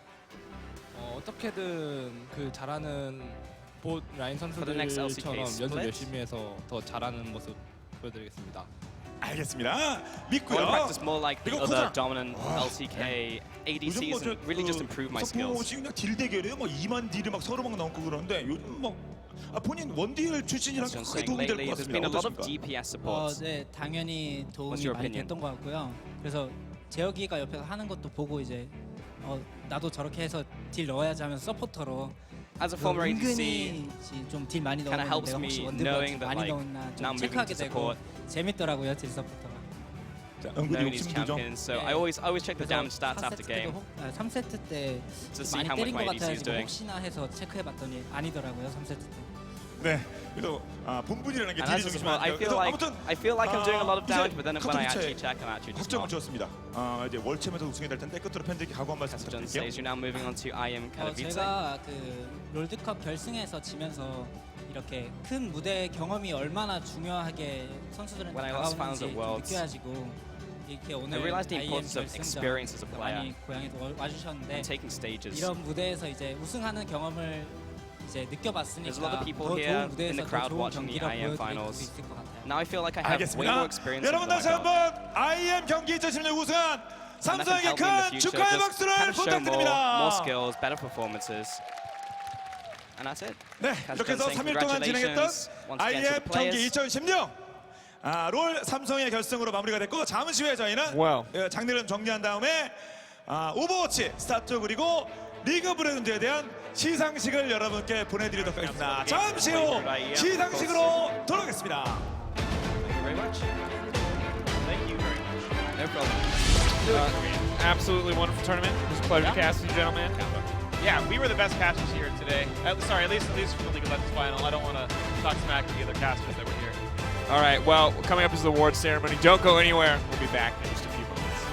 어떻게든 그 잘하는 봇 라인 For the next LCK 선수들처럼 연습 split. 열심히 해서 더 잘하는 모습 보여드리겠습니다. 알겠습니다. I want to 믿고요. practice more like the 그리고 other 코장. dominant LCK ADCs and really just improve my skills. 지금 그냥 딜 대결이에요. 막 2만 딜을 막 서로 막 넣고 그러는데 요즘 막 본인 원딜 출신이랑 Just 크게 saying, 도움이 될 lately 것 there's 같습니다. been a lot of 어떠십니까? DPS supports. 네, 당연히 도움이 What's your 많이 opinion? 됐던 것 같고요. 그래서 재혁이가 옆에서 하는 것도 보고 이제 나도 저렇게 해서 딜 넣어야지 하면서 서포터로 As a former ADC, 은근히 좀 딜 많이 kinda 넣으면 helps 내가 혹시 me 원딜 knowing that, 많이 like, 넣었나 now 좀 moving 체크하게 to 되고 support. 재밌더라고요 딜 서포터가. 자, 은근히 knowing these 욕심도 좀. champions. So Yeah. I always check the 그래서 damage stats after 4세트 game 때도 3세트 때 to see 많이 how much 때린 my 것 ADC is 같아가지고 doing. 혹시나 해서 체크해봤더니 아니더라고요 3세트 때. 네. 그래도 본분이라는 게 And 딜이 as a 중심이 support, I 아니죠. feel like I'm doing a lot of 이제 damage, but then when I 카톡 actually 기차에 check, I'm actually just 확정을 not. 지었습니다. 이제 월챔에서 우승이 될 텐데 끝으로 팬들께 각오 한 말씀 As John 부탁드릴게요. says, you're now moving on to IEM Katowice. 제가 그 롤드컵 결승에서 지면서 이렇게 큰 무대 경험이 얼마나 중요하게 선수들한테 When I last found 다가오는지 the Worlds, 느껴가지고 이렇게 오늘 I realized the IEM importance of 결승전 experience as a player 많이 고향에도 와주셨는데 and taking stages. 이런 무대에서 이제 우승하는 경험을 이제 느껴봤으니까 There's a lot of people 더 here 좋은 in 무대에서 the 더 crowd 좋은 watching the 경기를 IEM 보여드릴 수 finals. 있을 것 같아요. Now I feel like I have way more 알겠습니다. experience. 여러분 than 다시 I 한번 IEM 경기 2016 우승한 And that can 삼성에게 help me in the 큰 future. 축하의 Just 박수를 kind of show more 부탁드립니다. skills, better performances. And that's it. 네, As 이렇게 해서 John saying, 3일 동안 진행했던 congratulations once again to IEM the 경기 players. 2016 롤 삼성의 결승으로 마무리가 됐고 잠시 후에 저희는 장르를 정리한 다음에 오버워치 스타트 그리고 리그 오브 레전드에 대한 시상식을 여러분께 보내드리도록 하겠습니다. 잠시 후 시상식으로 돌아오겠습니다. Thank you very much. Thank you very much. No problem. Absolutely wonderful tournament. It was a pleasure casting, gentlemen. Yeah, we were the best casters here today. Sorry, at least for the League of Legends final. I don't want to talk smack to the other casters that were here. All right, well, coming up is the award ceremony. Don't go anywhere. We'll be back in just a few moments.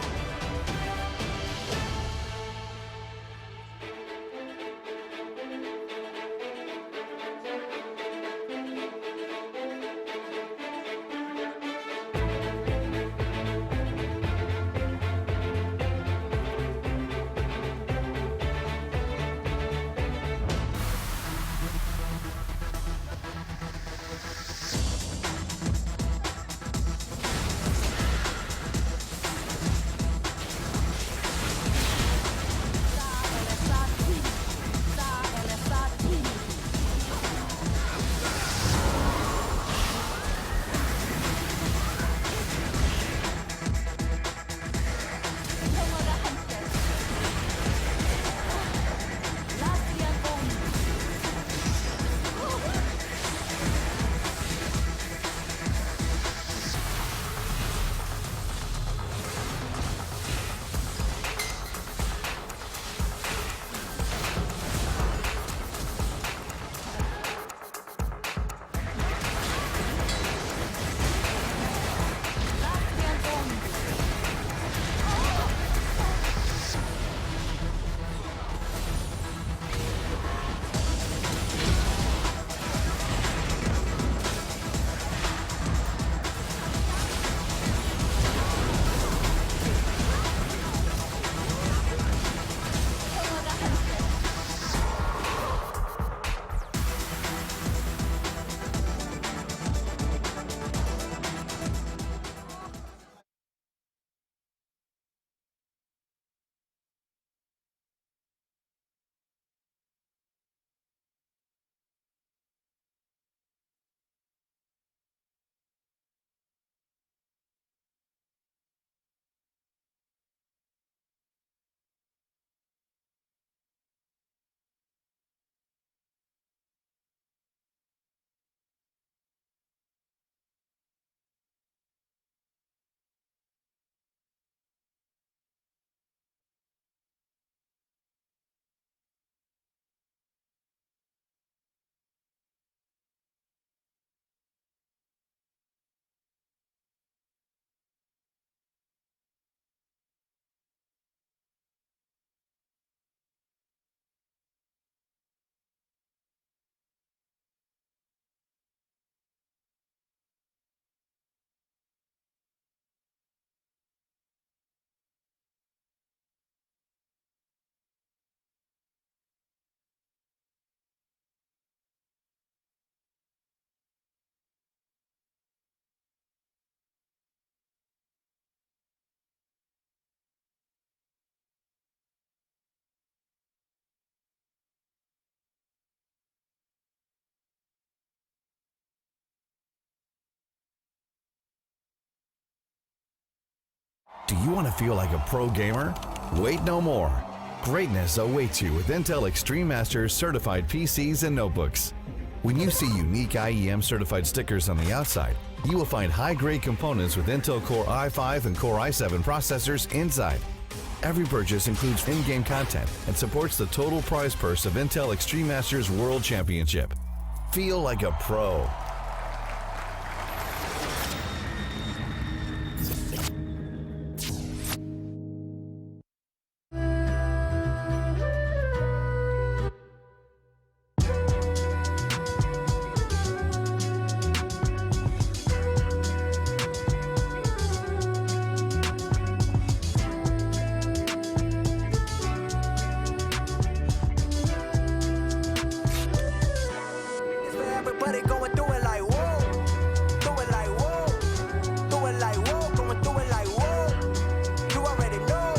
Do you want to feel like a pro gamer? Wait no more. Greatness awaits you with Intel Extreme Masters certified PCs and notebooks. When you see unique IEM certified stickers on the outside, you will find high-grade components with Intel Core i5 and Core i7 processors inside. Every purchase includes in-game content and supports the total prize purse of Intel Extreme Masters World Championship. Feel like a pro. Everybody going through it like whoa, do it like whoa, do it like whoa, going through it like whoa. You already know.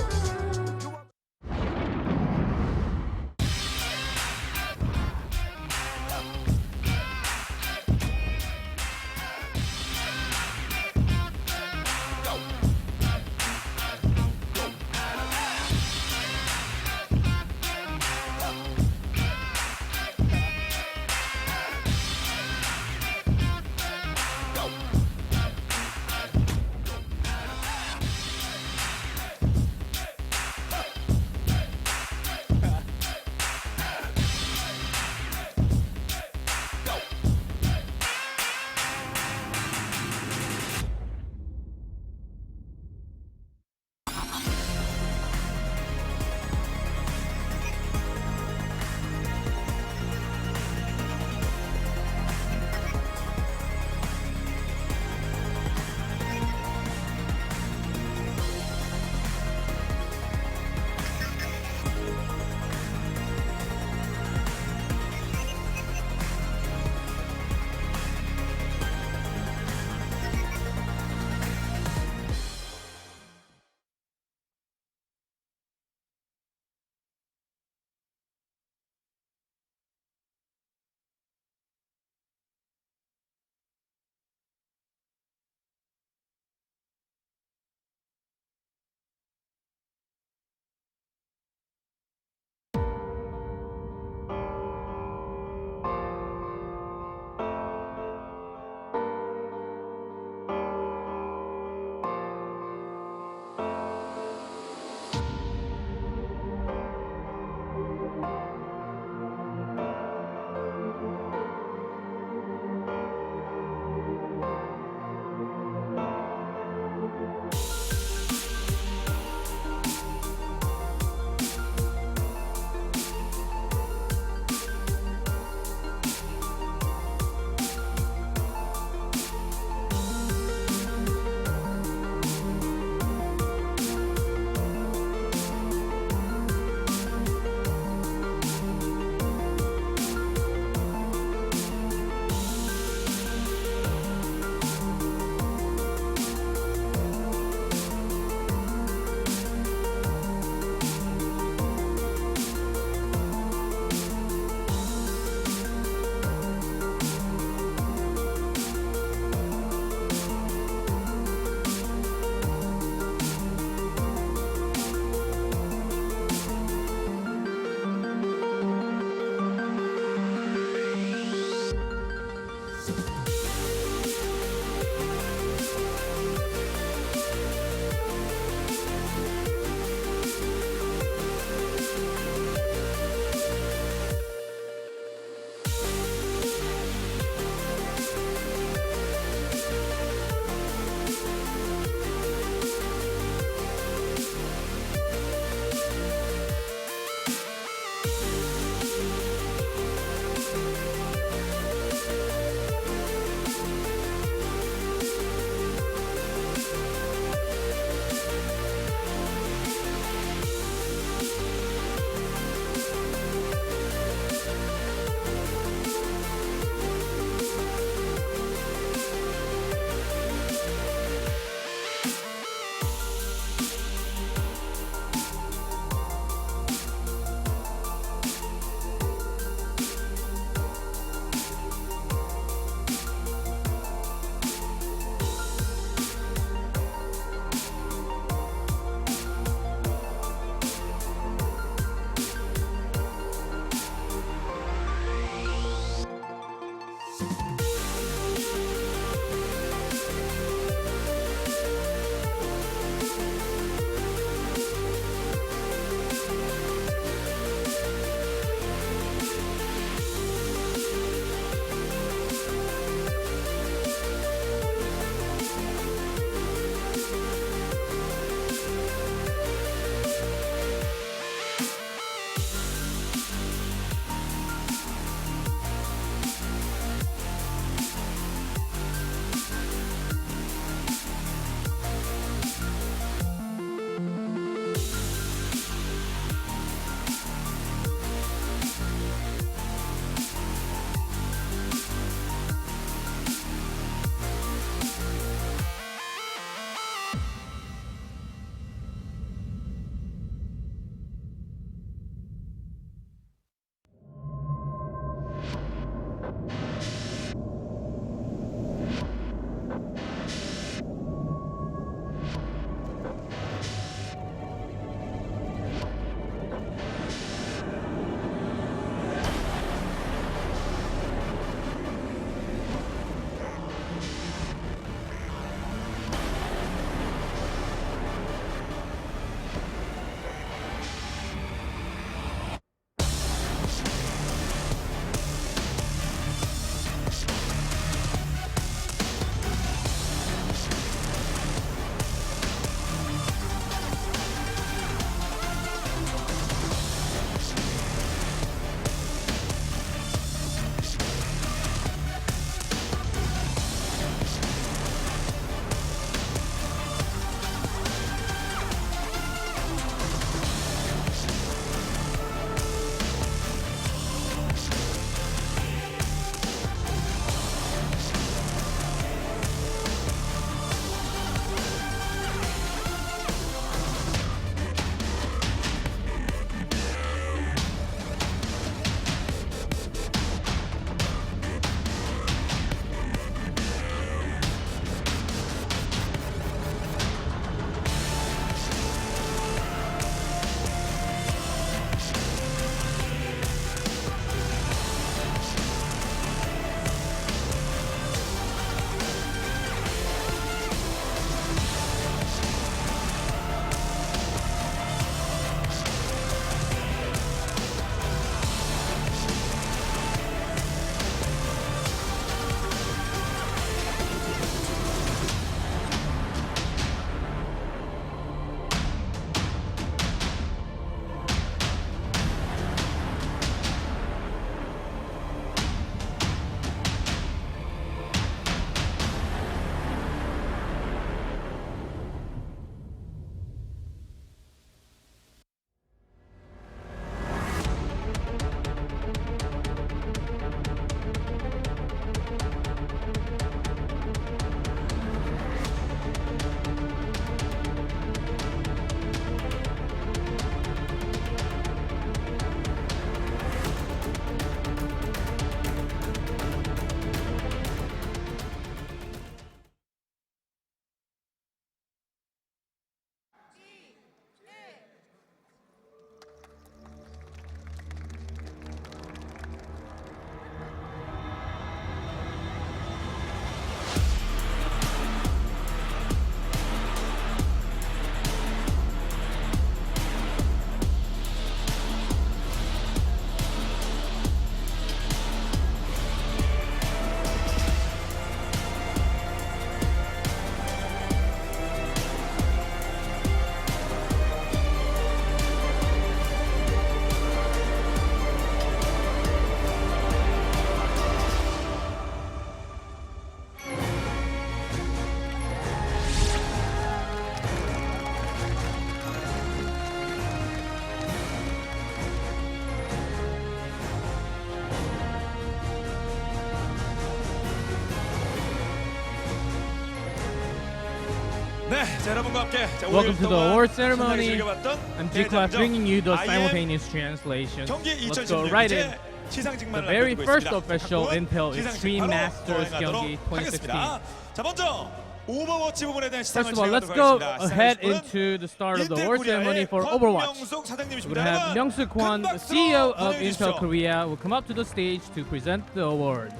네, 자, 여러분과 함께 Welcome to the award ceremony. 즐겨봤던 I'm G-Class bringing you the IEM simultaneous translation. 경기 Let's go right in. 시상직만을 The very 남겨두고 first 있습니다. official Intel 시상식 Extreme 바로 Masters 거행하도록 경기 2016. 하겠습니다. 자, 먼저 오버워치 부분에 대한 시상을 First of all, let's go ahead into the start of the award ceremony for Overwatch. We're going to have Myung-suk Kwon, the CEO of Intel Korea, will come up to the stage to present the award.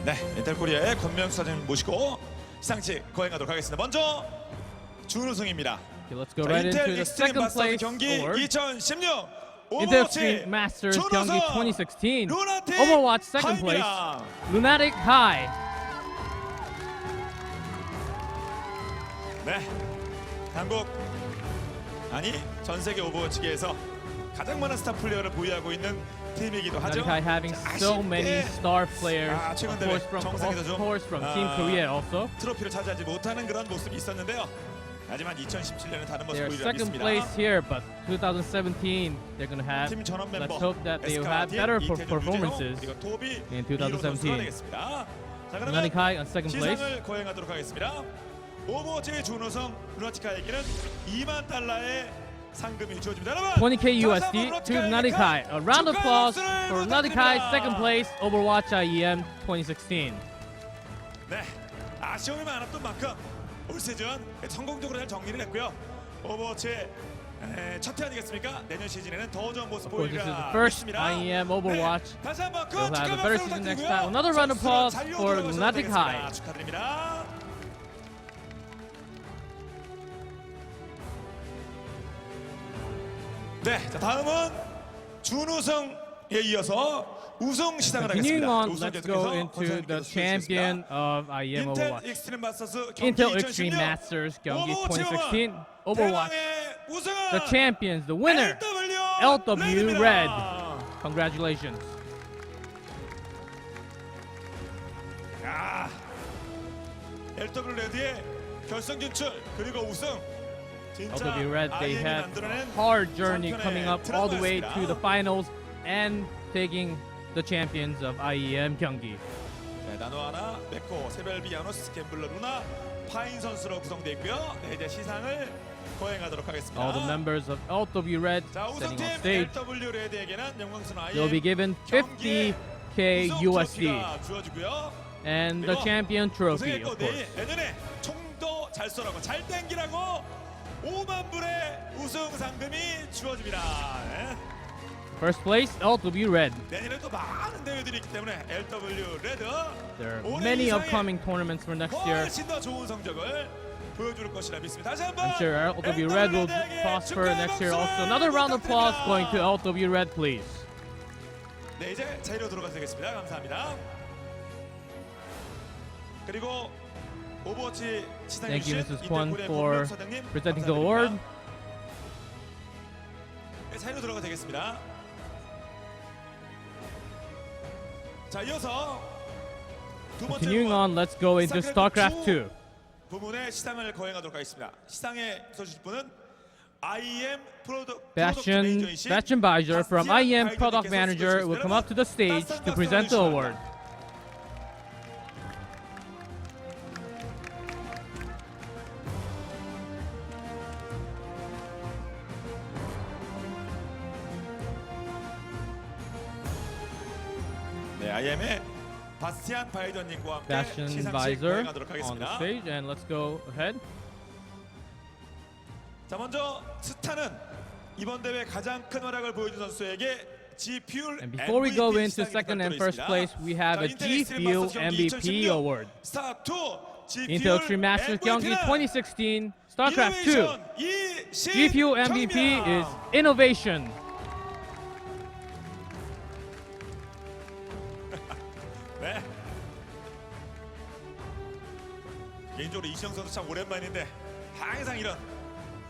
네, 인텔코리아의 권명수 사장님 모시고 시상식 거행하도록 하겠습니다. 먼저 준우승입니다. Okay, let's go right into 인텔 the 익스트림 second 마스터즈 place 경기 award. 2016 Intel 오버워치 Extreme Masters 경기 준우승 2016. 루나틱 Overwatch second place. 하이입니다. Lunatic High. 네, 한국 아니 전 세계 오버워치계에서 가장 많은 스타 플레이어를 보유하고 있는 팀이기도 하죠. Lunatic High having so many star players, 최근 of 대회 course 정상에서 좀 Team Korea also. 트로피를 차지하지 못하는 그런 모습이 있었는데요. 하지만 2017년은 다른 모습 They're 보이려 second 믿습니다. place here, but 2017 they're gonna have. 팀 전원 멤버 Let's hope that they will have better performances 그리고 토비 in 이로 선수가 2017. 되겠습니다. 자, Lunatic 그러면 High on second place. 시상을 거행하도록 하겠습니다. 오버워치의 준우승 루나틱 하이에게는 $20,000의 상금이 주어집니다. 여러분, 20k USD to Lunatic High. A round of applause for Lunatic High, second place, Overwatch IEM 2016. 네, 아쉬움이 많았던 만큼 올 시즌 성공적으로 잘 정리를 했고요. 오버워치의 첫 해 아니겠습니까? 내년 시즌에는 더 좋은 모습 Of course, this is 보이리라 the first 믿습니다. IEM Overwatch. 네, 다시 한번 큰 They'll have a better season next time. 부탁드리고요. Another round of applause 자리로 for 돌아가셔도 Lunatic 되겠습니다. High. 축하드립니다. 네, 자, 다음은 준우승에 이어서 우승 시상을 Continuing 하겠습니다. on, 우승 let's go into the champion of IEM 인텔 Overwatch. 익스트림 마스터즈 경기 Intel Extreme 2016 Masters 경기 오버워치 2016. Overwatch. 대망의 우승은 The champions, the winner, LW Red. Congratulations. 야, LW 레드의 결승 진출 그리고 우승. 진짜 LW Red, they IEM이 had 만들어낸 a hard journey 챔피언의 coming up all the way 드라마였습니다. to the finals and taking the champions of IEM Gyeonggi. 네, 나노아나, 메코, 세별비, 야노스, 갬블러, 루나, 파인 선수로 구성되어 있고요. 네, 이제 시상을 거행하도록 하겠습니다. All the members of LW Red 자, sitting 우승팀 on stage. LW 레드에게는 영광스러운 They'll be IEM given 50k USD 트로피가 주어지고요. and the champion trophy, 우승했고 of course. 내년에 총도 잘 쏘라고 잘 땡기라고 5만 불의 우승 상금이 주어집니다. 네. First place, LW Red. 내년에 또 많은 대회들이 있기 때문에 LW 레드 There are 올해 many 이상의 upcoming tournaments for next year. 훨씬 더 좋은 성적을 보여줄 것이라 믿습니다. 다시 한번 I'm sure LW Red will prosper next year also. Another round of applause going to LW Red, please. 네, 이제 자리로 들어가도 되겠습니다. 감사합니다. 그리고 오버워치 시상해 Thank you, 주신 Mrs. Kwon, 인텔코리아 for 권명 사장님 presenting the 감사드립니다. award. 네, 자리로 들어가도 되겠습니다. 자, 이어서 두 번째 Continuing on, let's go into StarCraft 2. 부문의 시상을 거행하도록 하겠습니다. 시상에 서주실 분은 IEM Bastian Baiser from IEM Product Manager will come up to the stage to present the award. 네, IEM의 바스티안 바이더님과 함께 Bastian 시상식 Baiser 거행하도록 on the 하겠습니다. stage, and let's go ahead. 자, 먼저 스타는 이번 대회 가장 큰 활약을 보여준 선수에게 G Fuel And before we go MVP into 시상이 second and first 있습니다. place, we have a 자, G 인텔 Fuel 익스트림 마스터즈 경기 MVP 2016 award. 스타 2 G Intel Fuel Extreme Masters Gyeonggi MVP는 2016, StarCraft 2. 이노베이션 G Fuel MVP is Innovation. 네. 개인적으로 이시영 선수 참 오랜만인데 항상 이런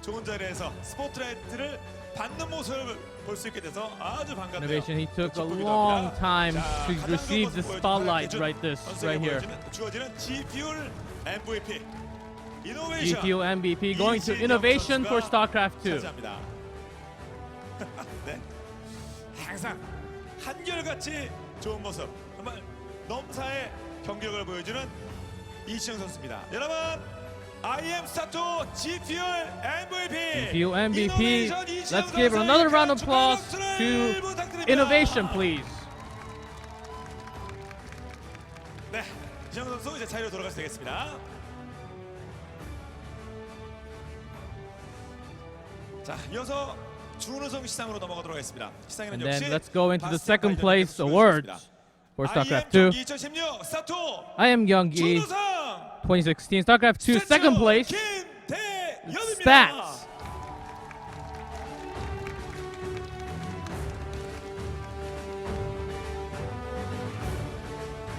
좋은 자리에서 스포트라이트를 받는 모습을 볼 수 있게 돼서 아주 반갑네요. Innovation. He took a long time to receive the spotlight right here. 주어지는 G Fuel MVP. 이노베이션 G Fuel MVP going to Innovation for StarCraft 2. 차지합니다. 네, 항상 한결같이 좋은 모습, 정말 넘사의 경기력을 보여주는 이시영 선수입니다. 여러분, IEM 스타트 G Fuel MVP. G Fuel MVP. Let's give another round of applause to Innovation, please. 네, 이시영 선수 이제 자리로 돌아가셔도 되겠습니다. 자, 이어서 준우승 시상으로 넘어가도록 하겠습니다. 시상에는 And 역시 then let's go into the second 바스켓 place awards for StarCraft 2. 2016 스타트 IEM Gyeonggi 준우승 2016 StarCraft 2 second place. Stats.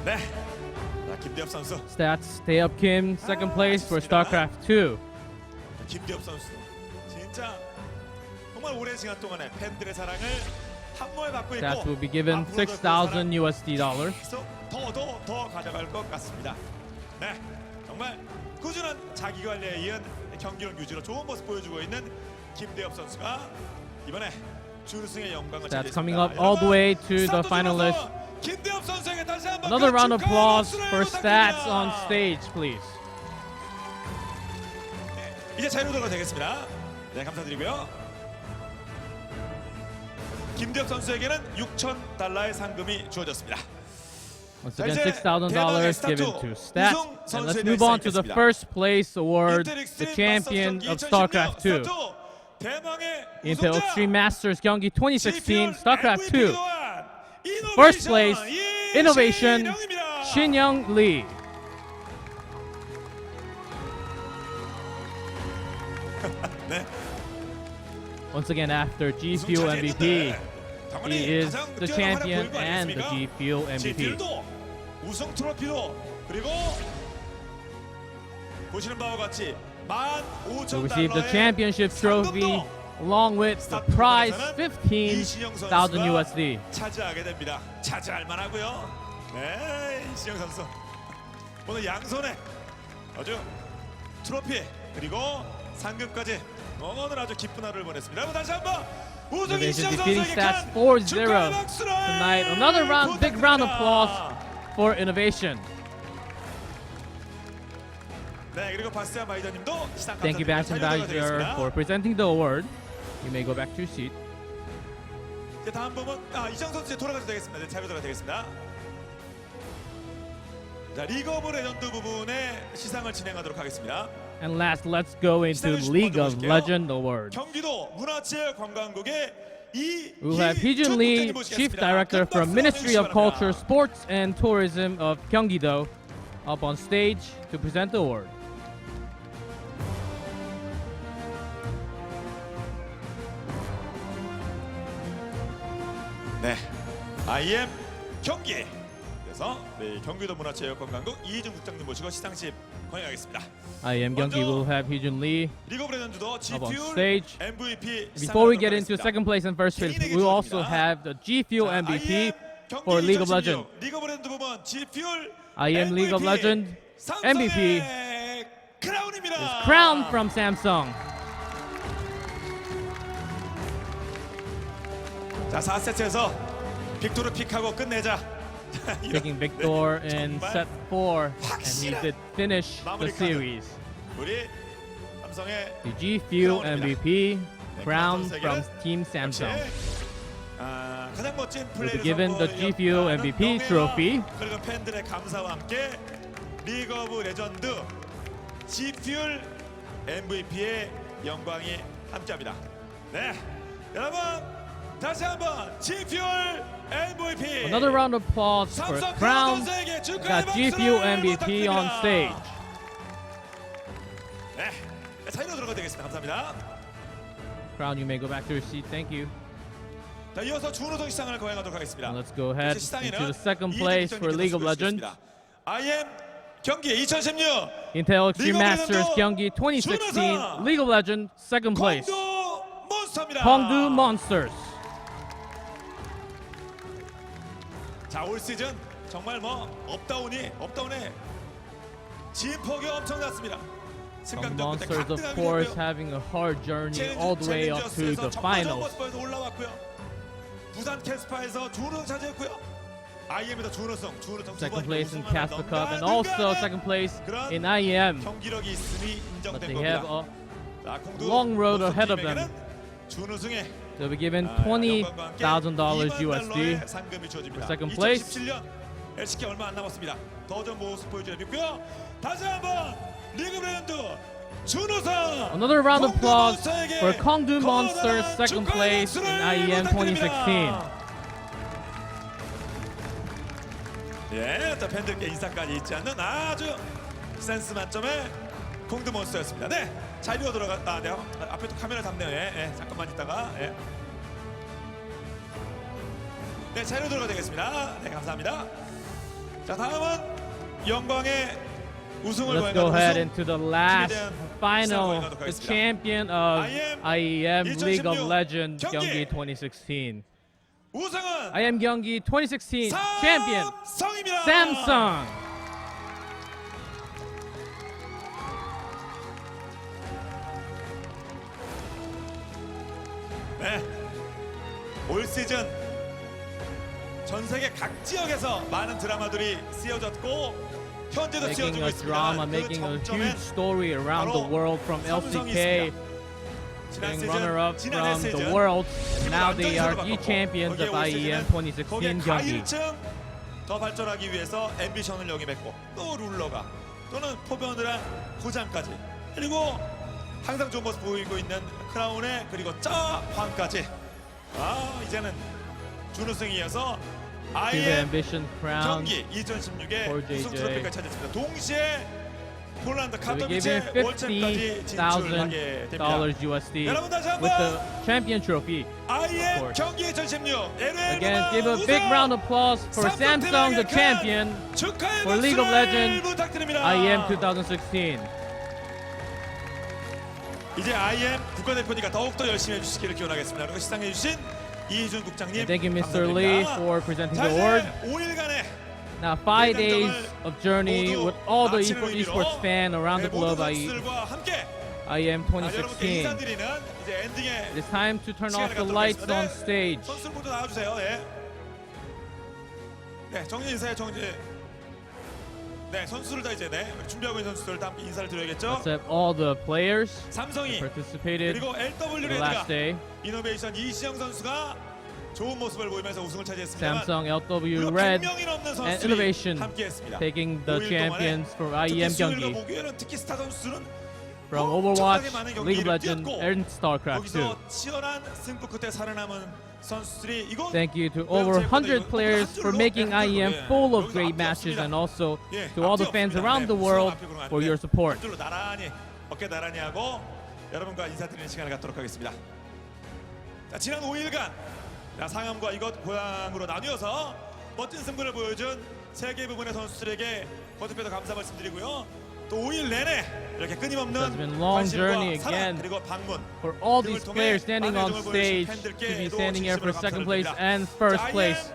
네, 자, 김대엽 선수. Stats. Tae-up Kim second place for StarCraft 2. 김대엽 선수 진짜 정말 오랜 시간 동안에 팬들의 사랑을 한모에 받고 있고 Stats will be given $6,000 USD. 더 가져갈 것 같습니다. 네, 정말 꾸준한 자기 관리에 이은 경기력 유지로 좋은 모습 보여주고 있는 김대엽 선수가 이번에 준우승의 영광을 Stats 차지했습니다. coming up all the way to the finalists. 김대엽 선수에게 다시 한번 Another round of applause 축하의 for 박수를 Stats 부탁드립니다. on stage, please. 이제 자리로 돌아가 되겠습니다. 네, 감사드리고요. 김대엽 선수에게는 $6,000의 상금이 주어졌습니다. Once again, $6,000 given to Stats. And let's move on to the first place award, the champion of StarCraft 2. Intel Extreme Masters Gyeonggi 2016 StarCraft 2. First place, Innovation, Shin-Young Lee. 네. Once again, after G Fuel MVP, he is the champion and the G Fuel MVP. 우승 트로피도 그리고 보시는 바와 같이 So received the championship trophy along with the prize $15,000 USD. 차지하게 됩니다. 차지할 만하고요. 네, 이시영 선수 오늘 양손에 아주 트로피 그리고 상금까지 오늘 아주 기쁜 하루를 보냈습니다. 여러분 다시 한번 우승 Innovation 이시영 defeating 선수에게 Stats 큰 4-0 축하의 박수를 tonight. Another round, big round of applause for Innovation. 네, 그리고 바스티안 바이저님도 시상 Thank you, Bastian Bajor, for presenting the award. You may go back to your seat. 이제 다음 부분 이시영 선수 이제 돌아가도 되겠습니다. 네, 자리로 돌아도 되겠습니다. 자, 리그 오브 레전드 부분의 시상을 진행하도록 하겠습니다. And last, let's go into League of Legend Awards. 경기도 문화체육관광국의 We'll have Hee-jun Lee, Chief Director from Ministry of Culture, Sports and Tourism of Gyeonggi-do, up on stage to present the award. 네, IEM 경기. 그래서 네, 경기도 문화체육관광국 이희준 국장님 모시고 시상식 거행하겠습니다. IEM Gyeonggi will have Hee-jun Lee 리그 오브 레전드도 up on G-Fuel stage. MVP Before we get into second place and first place, we will also have the G Fuel MVP for League of Legends. 리그 오브 레전드 부분 G-Fuel IEM League of Legends MVP 크라운입니다. is crowned from Samsung. 자, 4세트에서 빅토르 픽하고 끝내자. Picking Victor in set 4, and he did finish the series. 우리 삼성의 The G Fuel MVP crowned from Team Samsung. 가장 멋진 Will 플레이를 be given the G Fuel MVP trophy. 그리고 팬들의 감사와 함께 리그 오브 레전드 G-Fuel MVP의 영광이 함께합니다. 네, 여러분 다시 한번 G-Fuel MVP. Another round of applause for crown got G Fuel MVP on stage. 네, 자리로 들어가도 되겠습니다. 감사합니다. Crown, you may go back to your seat. Thank you. 자, 이어서 준우승 시상을 거행하도록 하겠습니다. Let's go ahead into the second place for League of Legends. IEM 경기 2016 Intel Extreme Masters Gyeonggi 2016 League of Legends second place. Kongdoo Monsters. 자, 올 시즌 정말 업다운에 진폭이 엄청났습니다. 승강전 끝에 Monsters, of 가뜩하게 course, 됐고요. having a hard journey all the way up to the finals. 정보전버스에서 올라왔고요. 부산 캐스파에서 준우승 차지했고요. IEM에서 준우승 Second place in Casper Cup and also second place in IEM. 경기력이 있음이 But 인정된 they have 겁니다. a 자, 공도 long road 모습 ahead of 팀에게는 them. 준우승에 They'll be given $20,000 USD 상금이 for 주어집니다. second place. 2017년 LCK 얼마 안 남았습니다. 더 좋은 모습 보여주려고요. 다시 한번 리그 브랜드 준우승. Another round of applause for Kongdoo Monsters, second place in IEM 2016. 예, 또 팬들께 인사까지 잊지 않는 아주 센스 만점의 콩드 몬스터였습니다. 네, 자리로 들어가. 네, 앞에 또 카메라 잡네요. 예, 잠깐만 있다가. 예. 네, 자리로 들어가 되겠습니다. 네, 감사합니다. 자, 다음은 영광의 우승을 Let's go ahead 우승 into the last final, the champion of IEM League of Legends Gyeonggi 2016. 우승은 IEM Gyeonggi 2016 champion 삼성입니다. Samsung. 네, 올 시즌 전 세계 각 지역에서 많은 드라마들이 쓰여졌고 현재도 Making 쓰여지고 a 있습니다. drama, 그 making a 정점엔 huge story around the 바로 world from 삼성이 LCK, 있습니다. 지난 being 시즌, runner-up 지난해 from the 시즌 world, and now 완전히 they are 서로 the 바꿨고, champions 거기에 of 올 IEM 시즌은 2016 거기에 Gyeonggi. 가일층 더 발전하기 위해서 앰비션을 역임했고 또 룰러가 또는 포변을 한 고장까지 그리고 항상 좋은 모습 보이고 있는 크라운의 그리고 짜황까지 이제는 준우승에 이어서 To the IEM Ambition Crown 경기 2016의 for 우승 JJ. 트로피를 차지했습니다. 동시에 폴란드 They'll be given 카토비체 월챔까지 진출하게 됩니다. $50,000 USD 여러분 다시 with the 한번 champion trophy. IEM 경기 2016 Again, give a big round of applause for Samsung, the champion for League of Legends IEM 2016. 이제 IEM 국가대표니까 더욱더 열심히 해주시기를 기원하겠습니다. 그리고 시상해주신 이희준 국장님 Thank you, Mr. Lee, for presenting the award. 5일간의 Now, 5 days of journey with all the esports fans around the globe. IEM 2016. It's time to turn off the lights on stage. 선수들 모두 나와주세요. 예. 네, 정리 인사해 정리. 네, 선수들 다 이제 준비하고 있는 선수들 다 함께 인사를 드려야겠죠. Let's have all the players 삼성이 participated 그리고 in the last day. 이노베이션 이시영 선수가 좋은 모습을 보이면서 우승을 차지했습니다. Samsung, LW Red, and Innovation taking the champions for IEM Gyeonggi from Overwatch, League of Legends, and StarCraft 2. Thank you to over 100 players for making IEM full of great matches, and also to all the fans around the world for your support. 어깨 나란히 하고 여러분과 인사드리는 시간을 갖도록 하겠습니다. 자, 지난 5일간 상암과 이곳 고향으로 나뉘어서 멋진 승부를 보여준 세 개 부분의 선수들에게 거듭해서 감사 말씀드리고요. 또 5일 내내 이렇게 끊임없는 관심과 사랑 그리고 방문 for all these players standing on stage to be standing here for second place and first place.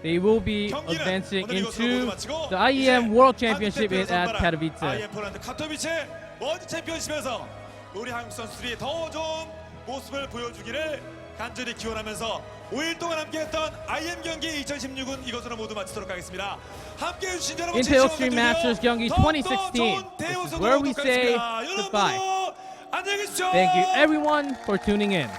They will be advancing into the IEM World Championship at Katowice. IEM 폴란드 카토비체 월드 챔피언십에서 우리 한국 선수들이 더 좋은 모습을 보여주기를 간절히 기원하면서 5일 동안 함께했던 IEM 경기 2016은 이것으로 모두 마치도록 하겠습니다. 함께해 주신 여러분 Into Extreme Masters Gyeonggi 2016. This is where we say goodbye. 안녕히 계십시오. Thank you everyone for tuning in.